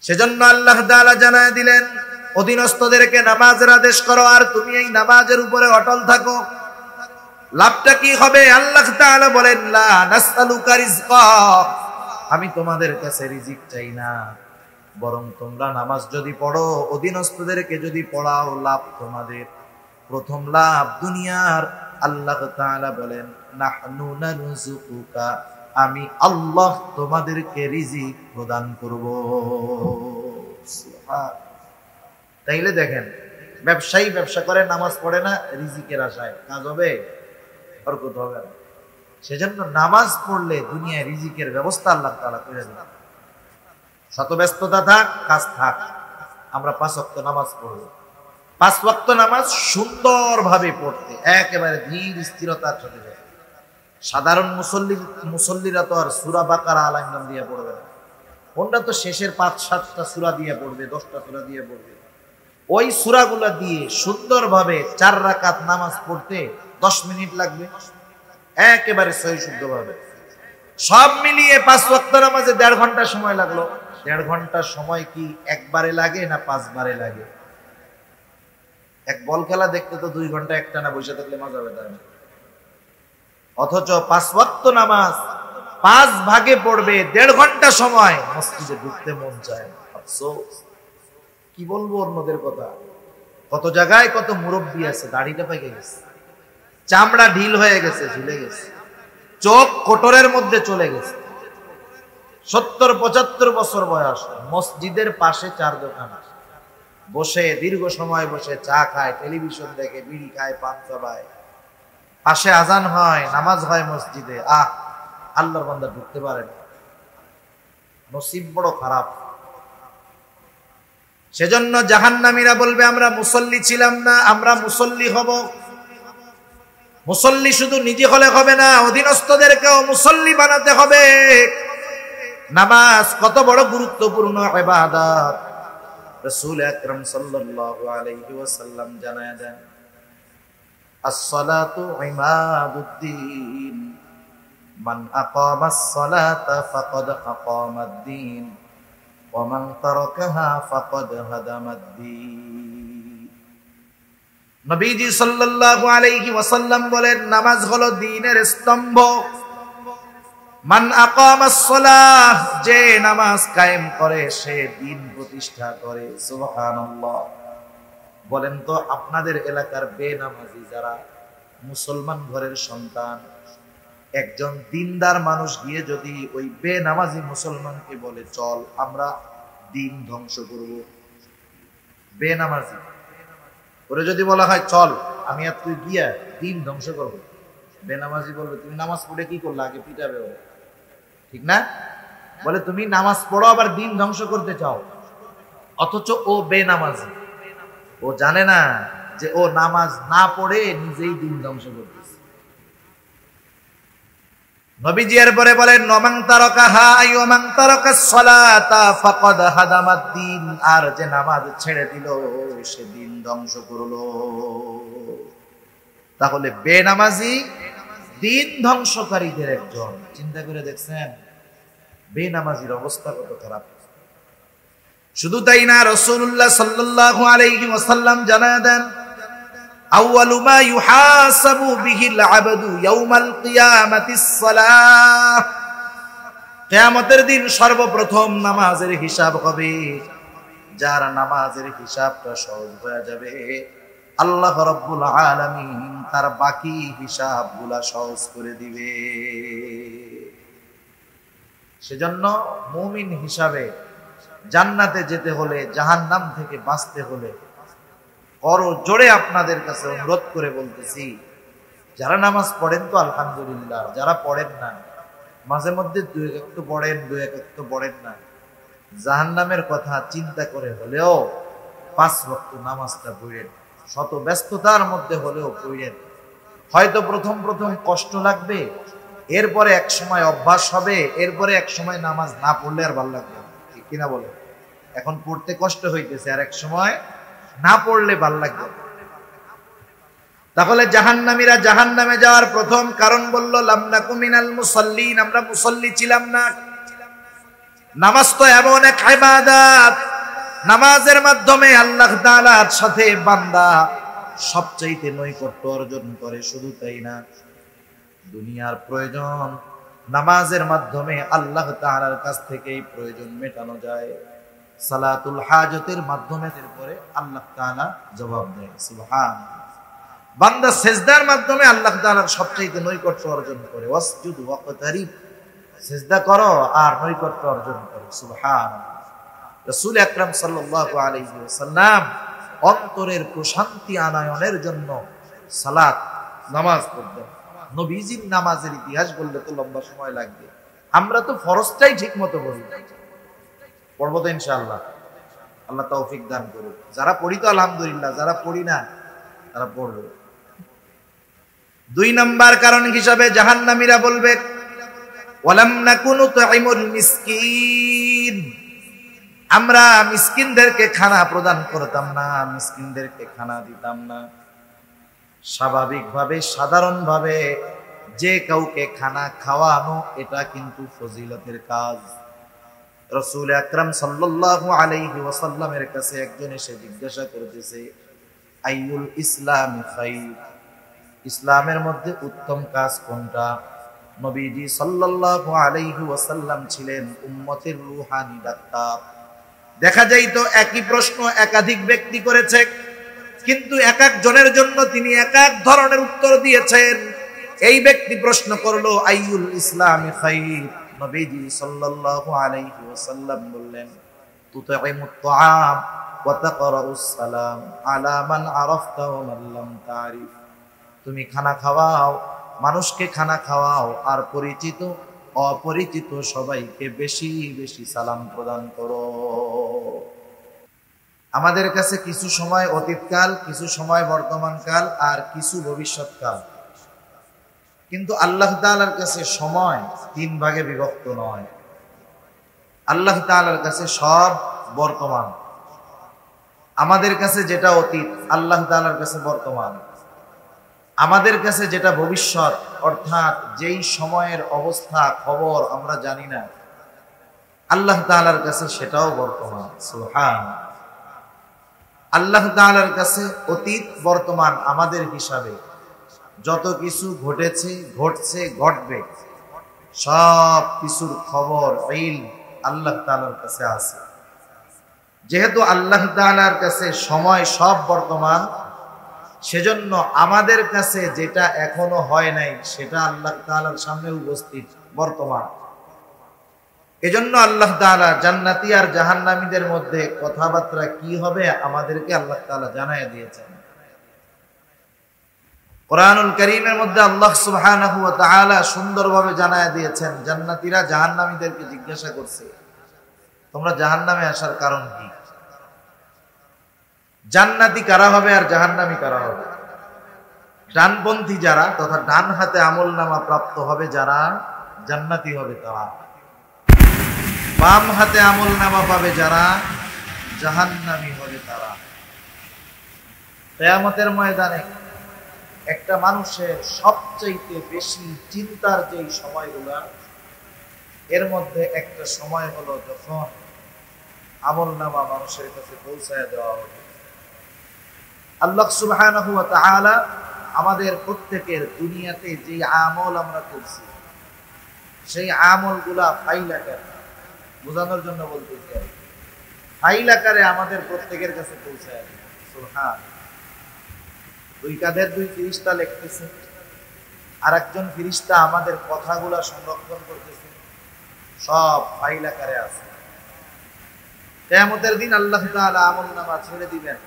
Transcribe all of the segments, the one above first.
সেজন্য আল্লাহ তাআলা জানায় দিলেন, অধীনস্থদেরকে নামাজের আদেশ করো আর তুমি এই নামাজের উপরে অটল থাকো। লাভটা কি হবে? আল্লাহ তাআলা বলেন, লা নাসআলুকা রিজকা, আমি তোমাদের কাছে রিজিক চাই না, বরং তোমরা নামাজ যদি পড়ো, অধীনস্থদেরকে যদি পড়াও, লাভ তোমাদের। প্রথম লাভ দুনিয়ার। আল্লাহ তাআলা বলেন, নাহনু নারযুকুকা, আমি আল্লাহ তোমাদেরকে রিজিক প্রদান করব। তাইলে দেখেন, ব্যবসায়ী ব্যবসা করে, নামাজ পড়ে না, রিজিকের আশায়, কাজ হবে? বরকত হবে না। সেজন্য নামাজ পড়লে দুনিয়ায় রিজিকের ব্যবস্থা আল্লাহ তাআলা করে দেন। শত ব্যস্ততা থাক, কাজ থাক, আমরা 5 ওয়াক্ত নামাজ পড়ব। 5 ওয়াক্ত নামাজ সুন্দরভাবে পড়তে একেবারে ধীর স্থিরতার সাথে যায়। সাধারণ মুসল্লিরা তো আর সূরা বাকারা, আল ইমরান দিয়ে পড়বে না, ওনরা তো শেষের 5-7টা সূরা দিয়ে পড়বে, 10টা সূরা দিয়ে পড়বে। ওই সূরাগুলা দিয়ে সুন্দরভাবে 4 রাকাত নামাজ পড়তে 10 মিনিট লাগবে, একেবারে সহি শুদ্ধভাবে। সব মিলিয়ে 5 ওয়াক্ত নামাজে 1.5 ঘন্টা সময় লাগলো। 1.5 ঘন্টা সময় কি একবারে লাগে না 5 বারে লাগে? এক বল খেলা দেখতে তো 2 ঘন্টা একটানা বসে থাকলে মজা হবে, তাই না? অথচ 5 ওয়াক্ত নামাজ 5 ভাগে পড়বে, 1.5 ঘন্টা সময়, মসজিদে ঢুকতে মন চায়। আফসোস, কি বলবো অন্যদের কথা। কত জায়গায় কত মুরব্বী আছে, দাড়িটা পেকে গেছে, চামড়া ঢিল হয়ে গেছে, ঝুলে গেছে, চোখ কোটরের মধ্যে চলে গেছে, 70-75 বছর বয়স, মসজিদের পাশে 4 দোকান আছে, বসে দীর্ঘ সময় বসে চা খায়, টেলিভিশন দেখে, বিড়ি খায়, পান চাবায়, পাশে আজান হয়, নামাজ হয় মসজিদে, আল্লাহর বান্দা ঢুকতে পারে না। নসিব বড় খারাপ। সেজন্য জাহান্নামীরা বলবে, আমরা মুসল্লি ছিলাম না, আমরা মুসল্লি হব। মুসল্লি শুধু নিজে হলে হবে না, অধীনস্থদেরকেও মুসল্লি বানাতে হবে। নামাজ কত বড় গুরুত্বপূর্ণ ইবাদত, রাসূল আকরাম সাল্লাল্লাহু আলাইহি ওয়াসাল্লাম জানায় দেন, as-salatu imaduddin, man aqamas salata faqad aqamad-din, wa man tarakaha faqad hadamad-din। নবীজি সাল্লাল্লাহু আলাইহি ওয়াসাল্লাম বলেন, নামাজ হলো দ্বীনের স্তম্ভ। মান আকামাস সালাহ, যে নামাজ কায়েম করে সে দ্বীন প্রতিষ্ঠা করে। সুবহানাল্লাহ। বলেন তো, আপনাদের এলাকার বেনামাজি যারা মুসলমান ঘরের সন্তান, একজন দিনদার মানুষ গিয়ে যদি ওই বেনামাজি মুসলমানকে বলে, চল আমরা দ্বীন ধ্বংস করব, বেনামাজি ওরে যদি বলা হয়, চল আমি আর তুই গিয়া দ্বীন ধ্বংস করবো, বেনামাজি বলবে, তুমি নামাজ পড়ে কি করলে, আগে পিটাবে ওরে, ঠিক না? বলে, তুমি নামাজ পড়ো আবার দ্বীন ধ্বংস করতে চাও। অথচ ও বেনামাজি, ও জানে না যে ও নামাজ না পড়ে নিজেই দ্বীন ধ্বংস করতেছে। নবীজি এরপরে বলেন, নমান তারাকাহা আইয়ুমান তারাকাস সালাতা ফাকাদ হাদামাদ-দ্বীন, আর যে নামাজ ছেড়ে দিল সে দ্বীন ধ্বংস করলো। তাহলে বেনামাজি দ্বীন ধ্বংসকারীদের একজন। চিন্তা করে দেখছেন বেনামাজির অবস্থা কত খারাপ। শুধু তাই না, রাসূলুল্লাহ সাল্লাল্লাহু আলাইহি ওয়াসাল্লাম জানায় দেন, আউয়ালু মা ইউহাসাবু বিহিল আবদু ইয়াউমাল কিয়ামাতিস সালাহ, কিয়ামতের দিন সর্বপ্রথম নামাজের হিসাব হবে। যার নামাজের হিসাবটা সহজ হয়ে যাবে, আল্লাহ রাব্বুল আলামিন তার বাকি হিসাবগুলা সহজ করে দিবে। সেজন্য মুমিন হিসাবে জান্নাতে যেতে হলে, জাহান্নাম থেকে বাঁচতে হলে, বড় জোরে আপনাদের কাছে অনুরোধ করে বলতেছি, যারা নামাজ পড়েন তো আলহামদুলিল্লাহ, যারা পড়েন না, মাঝে মধ্যে 2 ওয়াক্ত পড়েন, 2 ওয়াক্ত পড়েন না, জাহান্নামের কথা চিন্তা করে হলেও 5 ওয়াক্ত নামাজটা পড়েন, শত ব্যস্ততার মধ্যে হলেও পড়েন। হয়তো প্রথম প্রথম কষ্ট লাগবে, এরপরে এক সময় অভ্যাস হবে, এরপরে এক সময় নামাজ না পড়লে আর ভালো লাগবে, ঠিক কিনা বলে? এখন পড়তে কষ্ট হইতেছে, আর এক সময় না পড়লে ভাল লাগবে। তাহলে জাহান্নামীরা জাহান্নামে যাওয়ার প্রথম কারণ বলল, লাম নাকু মিনাল মুসাল্লিন, আমরা মুসল্লি ছিলাম না। নামাজ তো এমন এক ইবাদত, নামাজের মাধ্যমে আল্লাহ তাআলার সাথে বান্দা সবচাইতে নৈকট্য অর্জন করে। শুধু তাই না, দুনিয়ার প্রয়োজন নামাজের মাধ্যমে আল্লাহ তাআলার কাছ থেকেই প্রয়োজন মেটানো যায়। সালাতুল হাজতের মাধ্যমে এরপরে আল্লাহ তাআলা জবাব দেয়। সুবহানাল্লাহ। বান্দা সিজদার মাধ্যমে আল্লাহ তাআলার সবচাইতে নৈকট্য অর্জন করে। ওয়াসজুদ ওয়াকতারিব, সিজদা করো আর নৈকট্য অর্জন করো। সুবহানাল্লাহ। রাসূল আকরাম সাল্লাল্লাহু আলাইহি ওয়াসাল্লাম অন্তরের প্রশান্তি আনয়নের জন্য সালাত নামাজ পড়তেন। নবীজির নামাজের ইতিহাস বললে তো লম্বা সময় লাগবে। আমরা তো ফরজটাই ঠিক মতো পড়ি, পড়বো তো ইনশাআল্লাহ। আল্লাহ তৌফিক দান করুন। যারা পড়ি তো আলহামদুলিল্লাহ, যারা পড়ি না তারা পড়বে। 2 নাম্বার কারণ হিসাবে জাহান্নামীরা বলবে ওয়ালাম নাকুনু তুইমুল মিসকিন, আমরা মিসকিনদেরকে খানা প্রদান করতাম না, মিসকিনদেরকে খানা দিতাম না। স্বাভাবিকভাবে সাধারণভাবে যে কাউকে খানা খাওয়ানো এটা কিন্তু ফজিলতের কাজ। রাসূল আকরাম সাল্লাল্লাহু আলাইহি ওয়াসাল্লামের কাছে একজন এসে জিজ্ঞাসা করতেছে আইয়ুল ইসলামি খায়র, ইসলামের মধ্যে উত্তম কাজ কোনটা? নবীজি সাল্লাল্লাহু আলাইহি ওয়াসাল্লাম ছিলেন উম্মতের রূহানি ডাক্তার। দেখা যায় তো একই প্রশ্ন একাধিক ব্যক্তি করেছে, কিন্তু এক এক জনের জন্য তিনি এক এক ধরনের উত্তর দিয়েছেন। এই ব্যক্তি প্রশ্ন করলো আইয়ুল ইসলামি খায়র, নবীজি সাল্লাল্লাহু আলাইহি ওয়াসাল্লাম বললেন তুতঈমুত তাআম ওয়া তাকরাউস সালাম আলা মান আরাফতা ওয়া মান লাম তারিফ, তুমি খানা খাওয়াও, মানুষকে খানা খাওয়াও, আর পরিচিত অপরিচিত সবাইকে বেশি বেশি সালাম প্রদান করো। আমাদের কাছে কিছু সময় অতীতকাল, কিছু সময় বর্তমানকাল, আর কিছু ভবিষ্যৎকাল। কিন্তু আল্লাহ তাআলার কাছে সময় 3 ভাগে বিভক্ত নয়। আল্লাহ তাআলার কাছে সব বর্তমান। আমাদের কাছে যেটা অতীত, আল্লাহ তাআলার কাছে বর্তমান। আমাদের কাছে যেটা ভবিষ্যৎ, অর্থাৎ যেই সময়ের অবস্থা খবর আমরা জানি না, আল্লাহ তাআলার কাছে সেটাও বর্তমান। সুবহানাল্লাহ। আল্লাহ তাআলার কাছে অতীত বর্তমান আমাদের হিসাবে যত কিছু ঘটেছে, ঘটছে, ঘটবে, সব কিছুর খবর ইলম আল্লাহ তাআলার কাছে আছে। যেহেতু আল্লাহ তাআলার কাছে সময় সব বর্তমান, সেজন্য আমাদের কাছে যেটা এখনো হয় নাই সেটা আল্লাহ তাআলার সামনে উপস্থিত বর্তমান। এজন্য আল্লাহ তাআলা জান্নাতি আর জাহান্নামীদের মধ্যে কথাবার্তা কি হবে আমাদেরকে আল্লাহ তাআলা জানায় দিয়েছেন। কোরআনুল কারীমের মধ্যে আল্লাহ সুবহানাহু ওয়া তাআলা সুন্দরভাবে জানায় দিয়েছেন। জান্নাতীরা জাহান্নামীদেরকে জিজ্ঞাসা করছে তোমরা জাহান্নামে আসার কারণ কি? জান্নাতি কারা হবে আর জাহান্নামী কারা হবে? ডানপন্থী যারা, তথা ডান হাতে আমলনামা প্রাপ্ত হবে যারা, জান্নাতি হবে তারা। বাম হাতে আমলনামা পাবে যারা, জাহান্নামী হবে তারা। কিয়ামতের ময়দানে একটা মানুষের সবচাইতে বেশি চিন্তার যেই সময়গুলা, এর মধ্যে একটা সময় হলো যখন আমলনামা মানুষের কাছে পৌঁছায় দেওয়া হবে। আল্লাহ সুবহানাহু ওয়া তাআলা আমাদের প্রত্যেকের দুনিয়াতে যে আমল আমরা করছি সেই আমলগুলা ফাইল আকারে, বোঝানোর জন্য বলতেছি, ফাইল আকারে আমাদের প্রত্যেকের কাছে পৌঁছায়। সুবহানাল্লাহ। 2 কাঁধের 2 ফেরেশতা লিখতেছে, আর একজন ফেরেশতা আমাদের কথাগুলা সংরক্ষণ করতেছে, সব ফাইল আকারে আছে। কিয়ামতের দিন আল্লাহ তাআলা আমলনামা ছেড়ে দিবেন।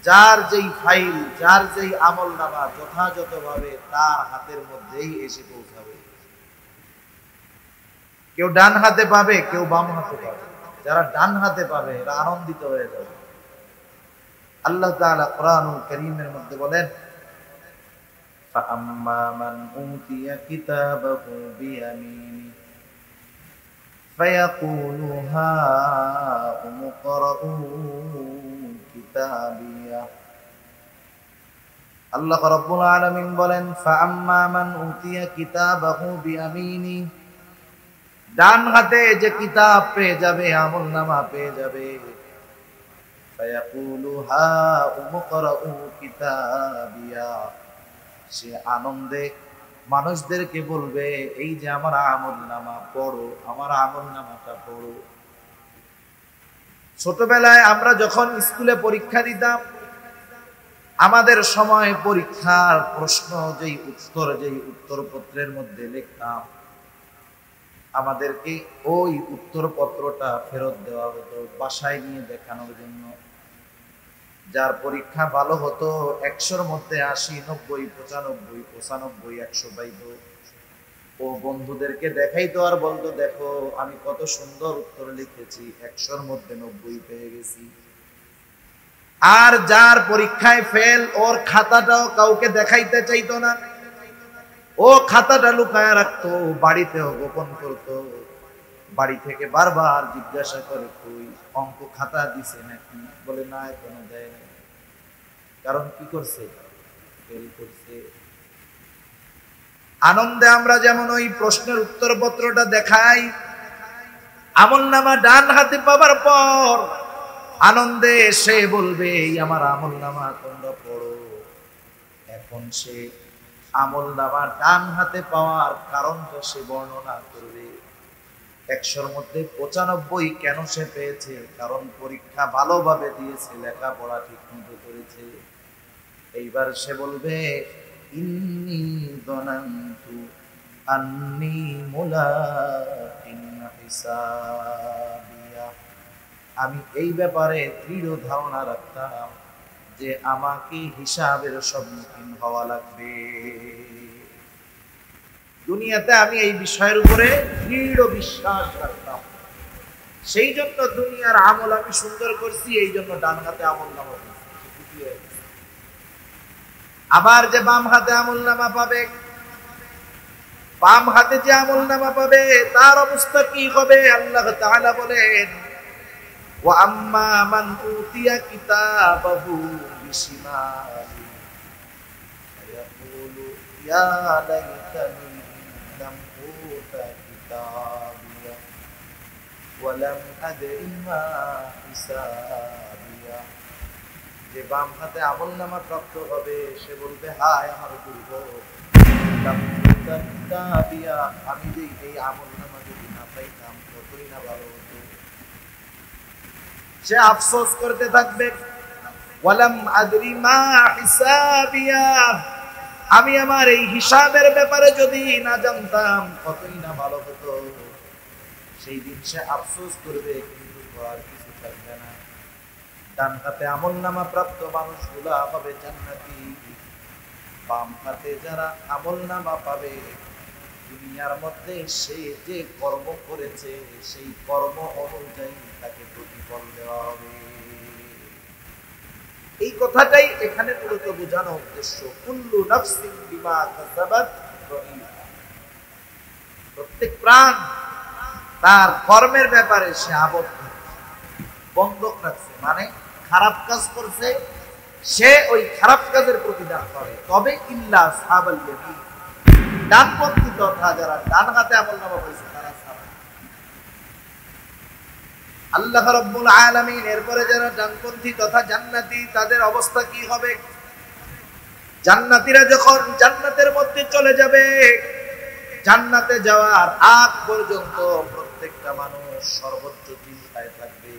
যার যেই ফাইল, যার যেই আমলনামা যথাযথভাবে তার হাতের মধ্যেই এসে পৌঁছাবে। কেউ ডান হাতে পাবে, কেউ বাম হাতে পাবে। যারা ডান হাতে পাবে এরা আনন্দিত হয়ে যাবে। আল্লাহ তাআলা কোরআনুল কারীমের মধ্যে বলেন فَأَمَّا مَنْ أُوتِيَ كِتَابَهُ بِيَمِينِهِ فَيَقُولُ هَاؤُمُ اقْرَءُوا كِتَابِيَهْ। আল্লাহ রাব্বুল আলামিন বলেন فَأَمَّا مَنْ أُوتِيَ كِتَابَهُ بِيَمِينِهِ, ডান হাতে যে কিতাব পেয়ে যাবে, আমলনামা পেয়ে যাবে, ফায়াকুলু হা উমকরাউ কিতাবিয়া, সে আনন্দে মানুষদেরকে বলবে, এই যে আমার আমলনামা পড়ো, আমার আমলনামাটা পড়ো। ছোটবেলায় আমরা যখন স্কুলে পরীক্ষা দিতাম, আমাদের সময় পরীক্ষার প্রশ্ন যেই উত্তরপত্রের মধ্যে লিখতাম, আমাদেরকে ওই উত্তরপত্রটা ফেরত দেওয়া হতো বাসায় নিয়ে দেখানোর জন্য। যার পরীক্ষা ভালো হতো 100-র মধ্যে 80, 90, 95, 95, 100 পাইতো। ও বন্ধুদেরকে দেখাইতো আর বলতো, দেখো আমি কত সুন্দর উত্তর লিখেছি, 100-র মধ্যে 90 পেয়ে গেছি। আর যার পরীক্ষায় ফেল, ওর খাতাটাও কাউকে দেখাইতে চাইতো না, ও খাতাটা লুকায় রাখতো, বাড়িতেও গোপন করতো। বাড়ি থেকে বারবার জিজ্ঞাসা করে, কই অঙ্ক খাতা দিছে নাকি? বলে না, এখনো দেয় না। কারণ কি করছে? ফেল করছে। আনন্দে আমরা যেমন ওই প্রশ্নের উত্তরপত্রটা দেখাই, আমলনামা ডান হাতে পাবার পর আনন্দে সে বলবে, আমার আমলনামা তোমরা পড়ো। এখন সে আমলনামা ডান হাতে পাওয়ার কারণটা সে বর্ণনা করবে। 100-র মধ্যে 95 কেন সে পেয়েছে? কারণ পরীক্ষা ভালোভাবে দিয়েছে, লেখাপড়া ঠিক মতো করেছে। এইবার সে বলবে, ইন্নী যানানতু আন্নী মুলাকিন হিসাবিয়া, আমি এই ব্যাপারে দৃঢ় ধারণা রাখতাম যে আমাকে হিসাবের সম্মুখীন হওয়া লাগবে। দুনিয়াতে আমি এই বিষয়ের উপরে দৃঢ় বিশ্বাস রাখতাম, সেই জন্য দুনিয়ার আমল আমি সুন্দর করছি, এই জন্য ডান হাতে আমলনামা করছি। আবার যে বাম হাতে আমলনামা পাবে, বাম হাতে যে আমলনামা পাবে তার অবস্থা কি হবে? আল্লাহ তাআলা বলেন, ওয়া আম্মা মান উতিয়া কিতাবাহু বিশিমালি ফায়াকুলু ইয়া লাইতানি লাম উতা কিতাবিয়া ওয়া লাম আদরি মা হিসাবিয়া। যে বাম হাতে আমলনামা প্রাপ্ত হবে সে বলবে, হায় আমার দুর্ভোগ, আমি যে এই আমলনামা যদি না পাইতাম কতই না ভালো হতো। সে আফসোস করতে থাকবে, ওয়ালাম আদরি মা হিসাবিয়া, আমি আমার এই হিসাবের ব্যাপারে যদি না জানতাম কতই না ভালো হতো। সেই দিন সে আফসোস করবে, কিন্তু করার কিছু থাকবে না। ডান হাতে আমলনামা প্রাপ্ত মানুষগুলা হবে জান্নাতি। বাম হাতে যারা আমলনামা পাবে, দুনিয়ার মধ্যে সে যে কর্ম করেছে সেই কর্ম অনুযায়ী তাকে প্রতিফল দেওয়া হবে। এই কথাটাই এখানে মূলত বোঝানো উদ্দেশ্য। কুল্লু নাফসিন বিমা কাসাবাত রহিনা, প্রত্যেক প্রাণ তার কর্মের ব্যাপারে সে আবদ্ধ, বন্ধক রাখছে, মানে খারাপ কাজ করছে সে ওই খারাপ কাজের প্রতিদান করে। তবে ইল্লা সাহাবাল ইয়ামিন, ডানপন্থী তথা যারা ডান হাতে আমলনামা পাইছে তারা ছাড়া। আল্লাহ রাব্বুল আলামিন এরপরে যারা ডানপন্থী তথা জান্নাতি তাদের অবস্থা কি হবে? জান্নাতীরা যখন জান্নাতের মধ্যে চলে যাবে, জান্নাতে যাওয়ার আগ পর্যন্ত প্রত্যেকটা মানুষ সর্বোচ্চ চিন্তায় থাকবে।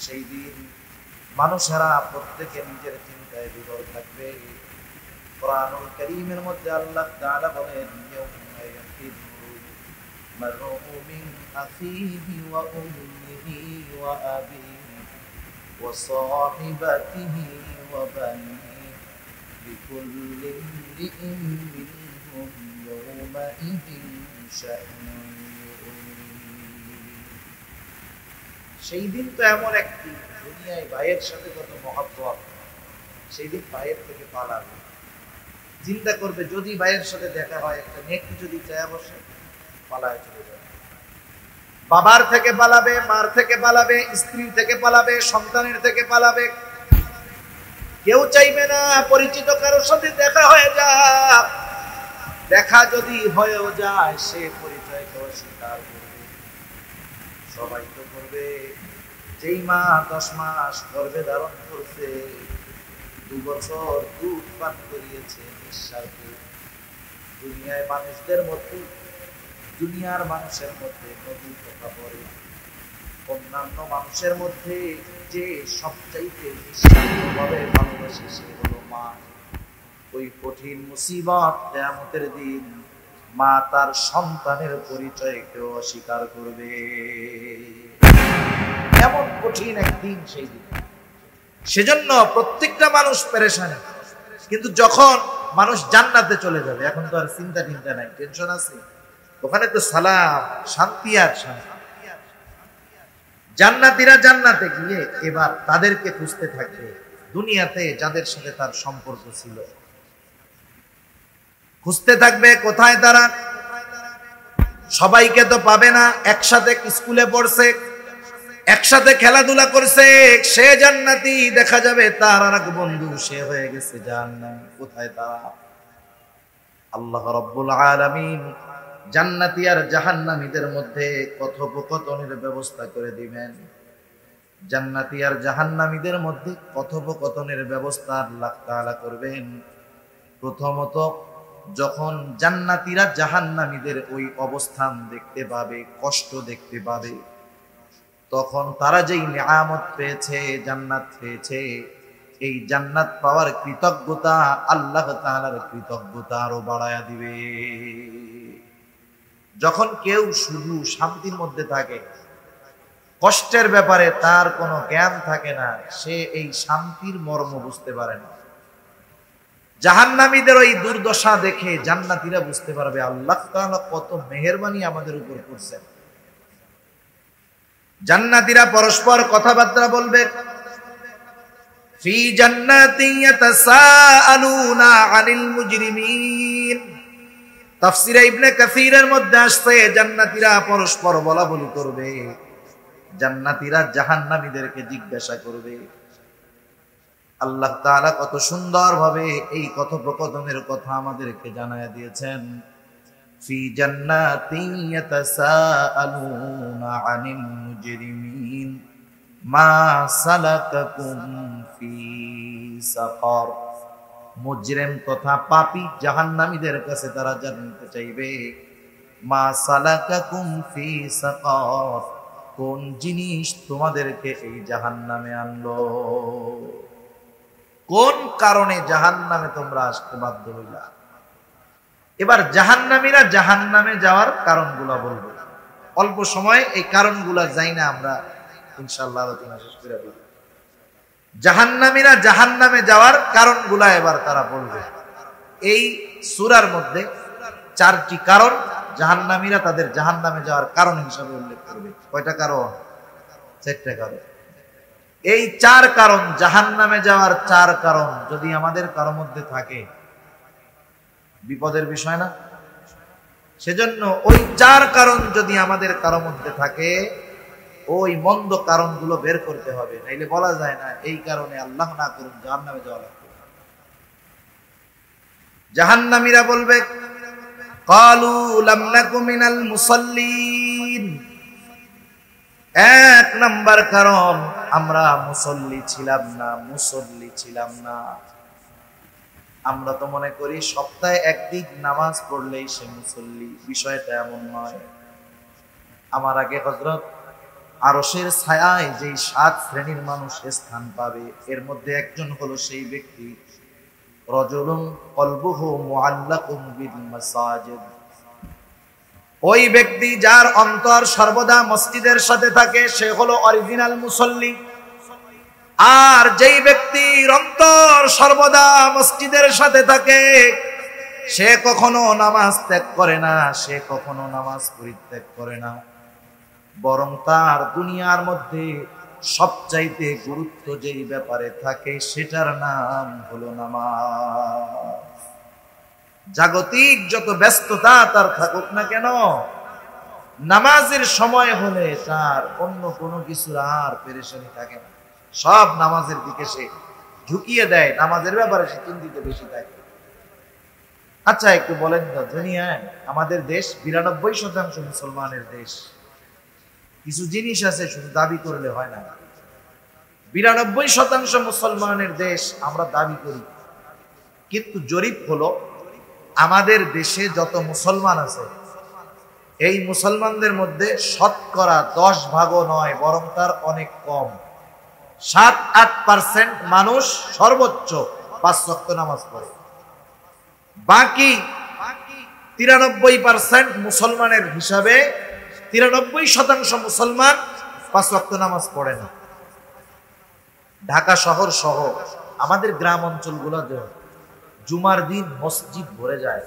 সেই দিন মানুষেরা প্রত্যেকে নিজের চিন্তায় বিভোর থাকবে। কুরআনুল কারীমের মধ্যে আল্লাহ তাআলা বলেন, ইয়াউমা ইয়াফিরু মারউ মিন আখিহি ওয়া উম্মিহি ওয়া আবিহি ওয়া সাহিবাতিহি ওয়া বানিহি লিকুল্লি ইমরিইন মিনহুম ইয়াউমাইযিন শা'নুন ইউগনি। সেই দিন তো এমন একটি, দুনিয়ায় ভাইয়ের সাথে কত মহব্বত, সেই দিন ভাইয়ের থেকে পালাবে। চিন্তা করবে, যদি ভাইয়ের সাথে দেখা হয়, একটা নেকি যদি চায় বসে, পালায় চলে যাবে। বাবার থেকে পালাবে, মার থেকে পালাবে, স্ত্রী থেকে পালাবে, সন্তানের থেকে পালাবে। কেউ চাইবে না পরিচিত কারোর সাথে দেখা হয়ে যাক। দেখা যদি হয়েও যায়, সে পরিচয় কেউ অস্বীকার করবে। সবাই তো করবে। যেই মা 10 মাস গর্ভে ধারণ করছে, 2 বছর দুধ পান করিয়েছে নিঃস্বার্থে, দুনিয়ার মানুষের মধ্যে নদীর কথা বলে, অন্যান্য মানুষের মধ্যে যে সবচাইতে নিঃস্বার্থভাবে ভালোবাসে সে হলো মা। ওই কঠিন মুসিবত কিয়ামতের দিন মা তার সন্তানের পরিচয়কে অস্বীকার করবে। এমন কঠিন একদিন সেই দিন। সেজন্য প্রত্যেকটা মানুষ পেরেশান। কিন্তু যখন মানুষ জান্নাতে চলে যাবে, এখন তো আর চিন্তা নাই, টেনশন আছে, ওখানে তো সালাম, শান্তি আর শান্তি। জান্নাতীরা জান্নাতে গিয়ে এবার তাদেরকে খুঁজতে থাকবে, দুনিয়াতে যাদের সাথে তার সম্পর্ক ছিল খুঁজতে থাকবে কোথায় তারা। সবাইকে তো পাবে না, একসাথে স্কুলে পড়ছে, একসাথে খেলাধুলা করছে, সে জান্নাতি, দেখা যাবে তার আর এক বন্ধু সে হয়ে গেছে জাহান্নামী। কোথায় তারা? আল্লাহ রাব্বুল আলামিন জান্নাতি আর জাহান্নামীদের মধ্যে কথোপকথনের ব্যবস্থা করে দিবেন। জান্নাতি আর জাহান্নামীদের মধ্যে কথোপকথনের ব্যবস্থা আল্লাহ তাআলা করবেন। প্রথমত যখন জান্নাতীরা জাহান্নামীদের ওই অবস্থান দেখতে পাবে, কষ্ট দেখতে পাবে, তখন তারা যেই নিয়ামত পেয়েছে, জান্নাত পেয়েছে, এই জান্নাত পাওয়ার কৃতজ্ঞতা আল্লাহ তাআলার কৃতজ্ঞতা আরো বাড়ায়া দিবে। যখন কেউ শুধু শান্তির মধ্যে থাকে, কষ্টের ব্যাপারে তার কোনো জ্ঞান থাকে না, সে এই শান্তির মর্ম বুঝতে পারে না। জাহান্নামীদের ওই দুর্দশা দেখে জান্নাতীরা বুঝতে পারবে আল্লাহ তাআলা কত মেহেরবানি আমাদের উপর করছেন। জান্নাতীরা পরস্পর কথাবার্তা বলবে, ফি জান্নাতিন ইয়াতাসাআলুনা আনিল মুজরিমিন। তাফসীরে ইবনে কাসীরের মধ্যে আসছে জান্নাতীরা পরস্পর বলাবলি করবে, জান্নাতীরা জাহান্নামীদেরকে জিজ্ঞাসা করবে। আল্লাহ তাআলা কত সুন্দরভাবে এই কথোপকথনের কথা আমাদেরকে জানায়া দিয়েছেন। ফি জান্নাতিন ইয়াতাসাআলুনা আনিল মুজরিমিন মা সালাকাকুম ফি সাকার। মুজরিম তথা পাপী জাহান্নামীদের কাছে তারা জানতে চাইবে, মা সালাকাকুম ফি সাকার, কোন জিনিস তোমাদেরকে এই জাহান্নামে আনলো, কোন কারণে জাহান্নামে তোমরা আসতে বাধ্য হইলা। এবার জাহান্নামীরা জাহান্নামে যাওয়ার কারণগুলো বলবে। অল্প সময় এই কারণগুলো যাই না, আমরা ইনশাআল্লাহ আলোচনা শেষ করে দেব। জাহান্নামীরা জাহান্নামে যাওয়ার কারণগুলো এবার তারা বলবে। এই সূরার মধ্যে 4টি কারণ জাহান্নামীরা তাদের জাহান্নামে যাওয়ার কারণ হিসেবে উল্লেখ করবে। কয়টা কারণ? 4টা কারণ। এই 4 কারণ, জাহান্নামে যাওয়ার 4 কারণ যদি আমাদের কারো মধ্যে থাকে, বিপদের বিষয় না? সেজন্য ওই 4 কারণ যদি আমাদের কারো মধ্যে থাকে, ওই মন্দ কারণগুলো বের করতে হবে, নাইলে বলা যায় না এই কারণে আল্লাহ না করুন জাহান্নামে যাওয়া লাগবে। জাহান্নামীরা বলবে, ক্বালু লাম নাকু মিনাল মুসাল্লিন। 1 নাম্বার কারণ, আমরা মুসল্লি ছিলাম না। আমরা তো মনে করি সপ্তাহে একদিন নামাজ পড়লেই সে মুসল্লি, বিষয়টা এমন নয়। আমার আগে হযরত আরশের ছায়ায় যেই 7 শ্রেণীর মানুষ স্থান পাবে, এর মধ্যে একজন হলো সেই ব্যক্তি, রাজুলুন কলবুহু মুআল্লাকুম বিল মাসাজিদ। ওই ব্যক্তি যার অন্তর সর্বদা মসজিদের সাথে থাকে, সে হলো অরিজিনাল মুসল্লি। আর যেই ব্যক্তির অন্তর সর্বদা মসজিদের সাথে থাকে, সে কখনো নামাজ ত্যাগ করে না, সে কখনো নামাজ পরিত্যাগ করে না, বরং তার দুনিয়ার মধ্যে সবচাইতে গুরুত্ব যেই ব্যাপারে থাকে সেটার নাম হলো নামাজ। জাগতিক যত ব্যস্ততা তার থাকুক না কেন, নামাজের সময় হলে তার অন্য কোনো কিছুর আর পেরেশানি থাকে না, সব নামাজের দিকে সে ঝুঁকিয়ে দেয়, নামাজের ব্যাপারে সে চিন্তিত বেশি থাকে। আচ্ছা একটু বলেন তো, দুনিয়ায় আমাদের দেশ 92% মুসলমানের দেশ। কিছু জিনিস আছে শুধু দাবি করলে হয় না। 92% মুসলমানের দেশ, আমরা দাবি করি, কিন্তু জরিপ হলো আমাদের দেশে যত মুসলমান আছে এই মুসলমানদের মধ্যে শতকরা 10 ভাগও নয়, বরং তার অনেক কম। 7-8% মানুষ সর্বোচ্চ 5 ওয়াক্ত নামাজ পড়ে। বাকি 93% মুসলমানের হিসাবে 93% মুসলমান 5 ওয়াক্ত নামাজ পড়ে না। ঢাকা শহর সহ আমাদের গ্রাম অঞ্চলগুলোতে জুমার দিন মসজিদ ভরে যায়,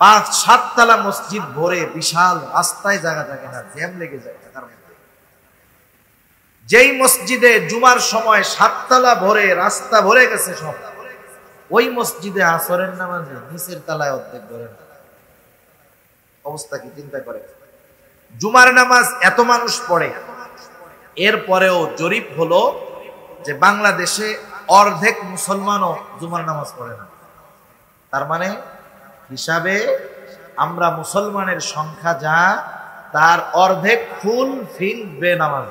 5-7 তলা মসজিদ ভরে, বিশাল, রাস্তায় জায়গা থাকে না, জ্যাম লেগে যায় ঢাকার মধ্যে। যেই মসজিদে জুমার সময় 7 তলা ভরে, রাস্তা ভরে গেছে সব, ওই মসজিদে আসরের নামাজে নিচের তলায় অর্ধেক ধরে না। অবস্থা কি চিন্তা করে? জুমার নামাজ এত মানুষ পড়ে, এরপরেও জরিপ হলো যে বাংলাদেশে অর্ধেক মুসলমানও জুমার নামাজ পড়ে না। তার মানে হিসাবে আমরা মুসলমানের সংখ্যা যা, তার অর্ধেক ফুল ফিল বেনামাজ,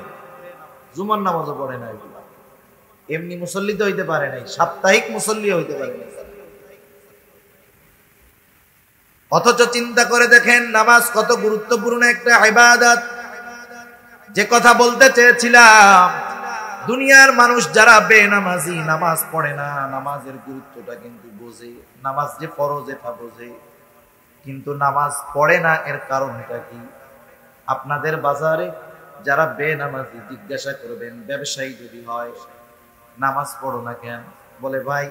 জুমার নামাজও পড়ে না। এগুলো এমনি মুসল্লি তো হইতে পারে নাই, সাপ্তাহিক মুসল্লি হইতে পারে না। অথচ চিন্তা করে দেখেন নামাজ কত গুরুত্বপূর্ণ একটা ইবাদত। যে কথা বলতে চেয়েছিলাম, দুনিয়ার মানুষ যারা বেনামাজি, নামাজ পড়ে না, নামাজের গুরুত্বটা কিন্তু বোঝে, নামাজ যে ফরজ এটা বোঝে, কিন্তু নামাজ পড়ে না। এর কারণটা কি? আপনাদের বাজারে যারা বেনামাজি, জিজ্ঞাসা করবেন, ব্যবসায়ী যদি হয়, নামাজ পড়ো না কেন? বলে ভাই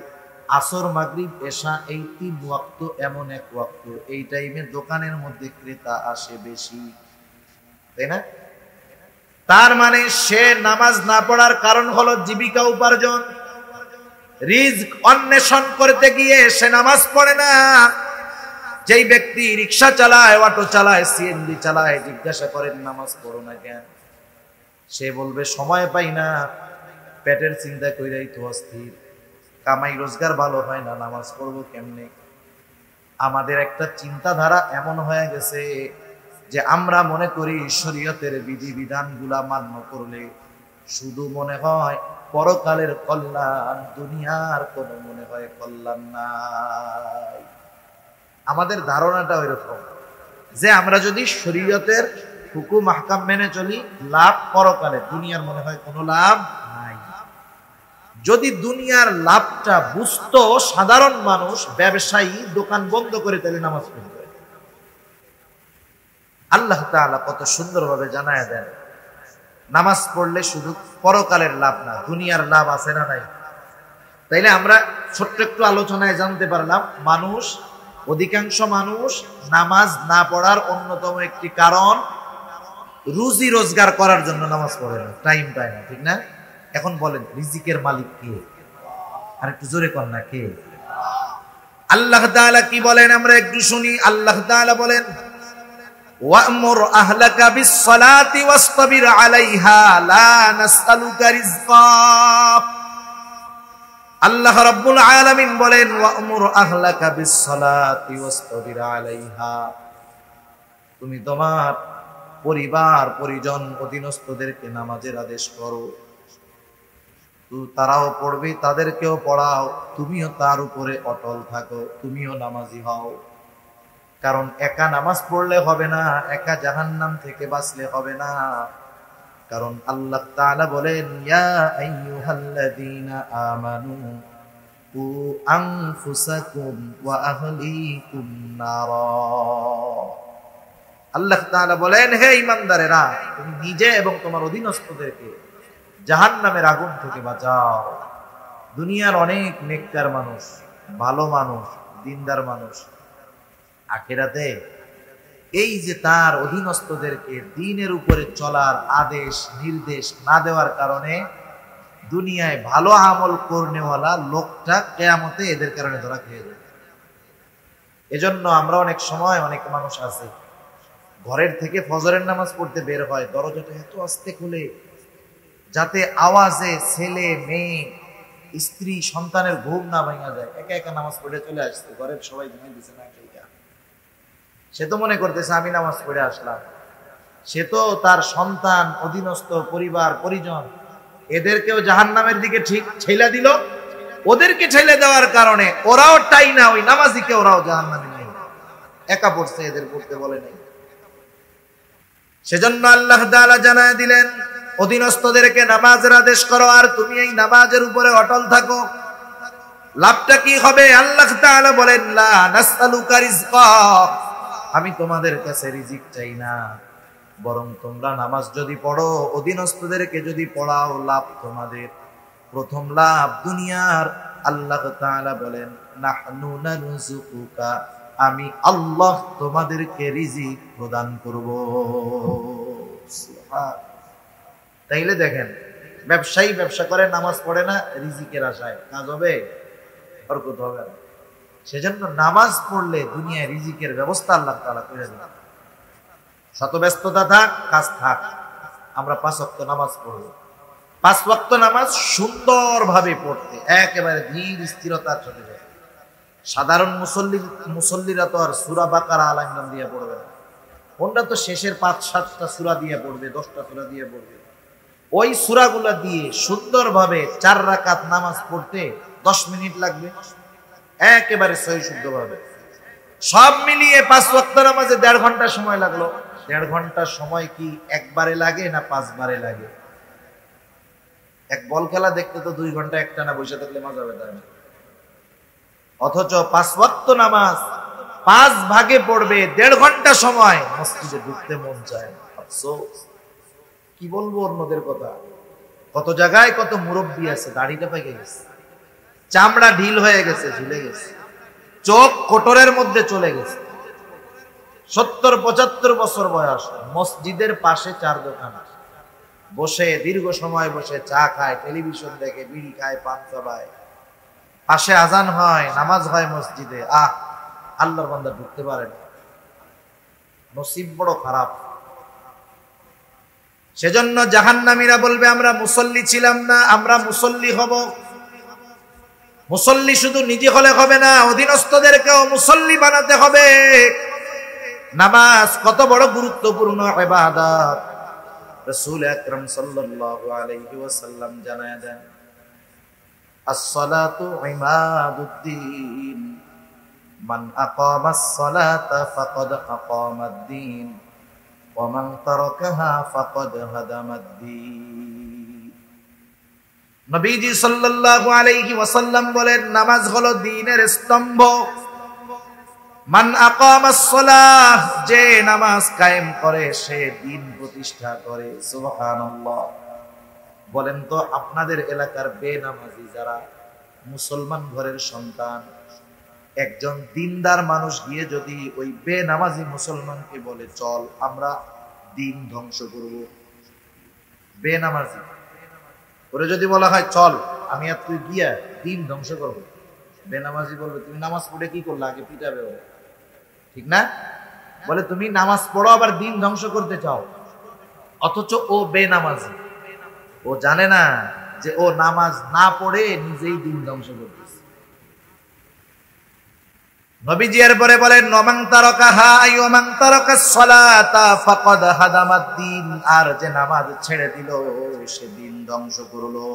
আসর, মাগরিব, এশা এই 3 ওয়াক্ত এমন এক ওয়াক্ত, এই টাইমে দোকানের মধ্যে ক্রেতা আসে বেশি, তাই না? তার মানে সে নামাজ না পড়ার কারণ হলো জীবিকা উপার্জন, রিজক অন্বেষণ করতে গিয়ে সে নামাজ পড়ে না। যেই ব্যক্তি রিক্সা চালায়, অটো চালায়, সিএনজি চালায়, জিজ্ঞাসা করেন নামাজ পড়ো না কেন? সে বলবে সময় পাই না, পেটের চিন্তা কইরাই তো অস্থির, কামাই রোজগার ভালো হয় না, নামাজ পড়বো কেমনে? আমাদের একটা চিন্তাধারা এমন হয়ে গেছে যে আমরা মনে করি শরীয়তের বিধিবিধানগুলা মান্য করলে শুধু মনে হয় পরকালের কল্যাণ, দুনিয়ার কোনো মনে হয় কল্যাণ নাই। আমাদের ধারণাটা ওইরকম যে আমরা যদি শরীয়তের হুকুম আহকাম মেনে চলি, লাভ পরকালে, দুনিয়ার মনে হয় কোনো লাভ নাই। যদি দুনিয়ার লাভটা বুঝতো সাধারণ মানুষ, ব্যবসায়ী দোকান বন্ধ করে তাহলে নামাজ পড়বে। আল্লাহ তাআলা কত সুন্দরভাবে জানায় দেন, নামাজ পড়লে শুধু পরকালের লাভ না, দুনিয়ার লাভ আছে না নাই? তাইলে আমরা ছোট্ট একটু আলোচনায় জানতে পারলাম, মানুষ, অধিকাংশ মানুষ নামাজ না পড়ার অন্যতম একটি কারণ রুজি রোজগার করার জন্য নামাজ পড়ে না, টাইম পায় না, ঠিক না? এখন বলেন রিজিকের মালিক কে? আর একটু জোরে কর না, কে? আল্লাহ তাআলা কি বলেন আমরা একটু শুনি। আল্লাহ তাআলা বলেন, ওয়া'মুর আহলাকা বিস-সালাতি ওয়াসতাবির আলাইহা লা নাসআলুকা রিজকা। আল্লাহ রাব্বুল আলামিন বলেন, ওয়া'মুর আহলাকা বিস-সালাতি ওয়াসতাবির আলাইহা, তুমি তোমার পরিবার, পরিজন, অধীনস্থদেরকে নামাজের আদেশ করো। তারাও পড়বে, তাদেরকেও পড়াও, তুমিও তার উপরে অটল থাকো, তুমিও নামাজি হও। কারণ একা নামাজ পড়লে হবে না, একা জাহান্নাম থেকে বাঁচলে হবে না। কারণ আল্লাহ তাআলা বলেন, ইয়া আইয়ুহাল্লাযীনা আমানু কু আনফুসাকুম ওয়া আহলিকুম নারা। আল্লাহ তাআলা বলেন, হে ঈমানদারেরা, তুমি নিজে এবং তোমার অধীনস্থদেরকে জাহান্নামের আগুন থেকে বাঁচাও। দুনিয়ার অনেক নেককার মানুষ, ভালো মানুষ, দিনদার মানুষ, আখিরাতে এই যে তার অধীনস্থদেরকে দ্বীনের উপরে চলার আদেশ নির্দেশ না দেওয়ার কারণে দুনিয়ায় ভালো আমল করনেওয়ালা লোকটা কিয়ামতে এদের কারণে ধরা খেয়ে যায়। এজন্য আমরা অনেক সময়, অনেক মানুষ আছে ঘরের থেকে ফজরের নামাজ পড়তে বের হয়, দরজাটা এত আস্তে খুলে যাতে আওয়াজে ছেলে মেয়ে স্ত্রী সন্তানের ঘুম না ভাঙা যায়, একা একা নামাজ পড়ে চলে আসছে, ঘরের সবাই ঘুমিয়ে দিচ্ছে না, সে তো মনে করতেছে আমি নামাজ পড়ে আসলাম, সে তো তার সন্তান, অধীনস্থ পরিবার পরিজন এদেরকেও জাহান্নামের দিকে ঠিক ঠেলা দিল। ওদেরকে ঠেলে দেওয়ার কারণে ওরাও টাই না, ওই নামাজিকে ওরাও জাহান্নামে নেই, একা পড়ছে, এদের পড়তে বলে নাই। সেজন্য আল্লাহ তাআলা জানায় দিলেন, অধীনস্থদেরকে নামাজের আদেশ করো, আর তুমি এই নামাজের উপরে অটল থাকো। লাভটা কি হবে? আল্লাহ তাআলা বলেন, লা নাসআলুকা রিজকা, আমি তোমাদের কাছে রিজিক চাই না, বরং তোমরা নামাজ যদি পড়ো, অধীনস্থদেরকে যদি পড়াও, লাভ তোমাদের। প্রথম লাভ দুনিয়ার। আল্লাহ তাআলা বলেন, নাহনু নারযুকুকা, আমি আল্লাহ তোমাদেরকে রিজিক প্রদান করব। তাইলে দেখেন, ব্যবসায়ী ব্যবসা করে, নামাজ পড়ে না, রিজিকের আশায়, কাজ হবে? বরকত হবে না। সেজন্য নামাজ পড়লে দুনিয়ায় রিজিকের ব্যবস্থা আল্লাহ তাআলা করে দেন। শত ব্যস্ততা থাক, কাজ থাক, আমরা 5 ওয়াক্ত নামাজ পড়ব। 5 ওয়াক্ত নামাজ সুন্দরভাবে পড়তে একেবারে ধীর স্থিরতার সাথে যায়। সাধারণ মুসল্লিরা তো আর সূরা বাকারা আল ইমরান দিয়ে পড়বে না, ওনরা তো শেষের 5-7টা সূরা দিয়ে পড়বে, 10টা সূরা দিয়ে পড়বে। ওই সূরাগুলা দিয়ে সুন্দরভাবে 4 রাকাত নামাজ পড়তে 10 মিনিট লাগবে, একেবারে সহি শুদ্ধভাবে। সব মিলিয়ে 5 ওয়াক্ত নামাজে 1.5 ঘন্টা সময় লাগলো। 1.5 ঘন্টা সময় কি একবারে লাগে না 5 বারে লাগে? এক বল খেলা দেখতে তো 2 ঘন্টা একটানা বসে থাকলে মজা হবে, তাই না? অথচ 5 ওয়াক্ত নামাজ 5 ভাগে পড়বে, 1.5 ঘন্টা সময়, মসজিদে ঢুকতে মন চায়। আফসোস, কি বলবো অন্যদের কথা। কত জায়গায় কত মুরব্বী আছে, দাড়িটা পেকে গেছে, চামড়া ঢিল হয়ে গেছে, ঝুলে গেছে, চোখ কোটরের মধ্যে চলে গেছে, 70-75 বছর বয়স, মসজিদের পাশে 4 দোকান, বসে দীর্ঘ সময় বসে চা খায়, টেলিভিশন দেখে, বিড়ি খায়, পান চাবায়, পাশে আজান হয়, নামাজ হয় মসজিদে, আল্লাহর বান্দা ঢুকতে পারে না। নসিব বড় খারাপ। সেজন্য জাহান্নামীরা বলবে, আমরা মুসল্লি ছিলাম না, আমরা মুসল্লি হব। মুসল্লি শুধু নিজে হলে হবে না, অধীনস্থদেরকেও মুসল্লি বানাতে হবে। নামাজ কত বড় গুরুত্বপূর্ণ ইবাদত, রাসূল আকরাম সাল্লাল্লাহু আলাইহি ওয়াসাল্লাম জানায়া দেন, আস-সালাতু ইমাদুদ্দিন, মান আকামাস সালাতা ফাকাদ আকামাদ-দ্বীন, ওয়া মান তারাকাহা ফাকাদ হাদামাদ-দ্বীন। নবীজি সাল্লাল্লাহু আলাইহি ওয়াসাল্লাম বলেন, নামাজ হলো দ্বীনের স্তম্ভ। মান আকামাস সালাহ, যে নামাজ কায়েম করে সে দ্বীন প্রতিষ্ঠা করে। সুবহানাল্লাহ। বলেন তো, আপনাদের এলাকার বেনামাজি যারা মুসলমান ঘরের সন্তান, একজন দিনদার মানুষ গিয়ে যদি ওই বেনামাজি মুসলমানকে বলে, চল আমরা দ্বীন ধ্বংস করব, বেনামাজি ওরে যদি বলা হয়, চল আমি আর তুই গিয়া দ্বীন ধ্বংস করব, বেনামাজি বলবে, তুমি নামাজ পড়ে কি করলে, আগে পিটাবে ওরে, ঠিক না? বলে, তুমি নামাজ পড়ো আবার দ্বীন ধ্বংস করতে চাও। অথচ ও বেনামাজি, ও জানে না যে ও নামাজ না পড়ে নিজেই দ্বীন ধ্বংস করতেছে। নবীজি এরপরে বলেন, ওয়ামান তারাকাহা ওয়ামান তারাকাস সালাতা ফাকাদ হাদামাদ-দ্বীন, আর যে নামাজ ছেড়ে দিল সে দ্বীন ধ্বংস করলো।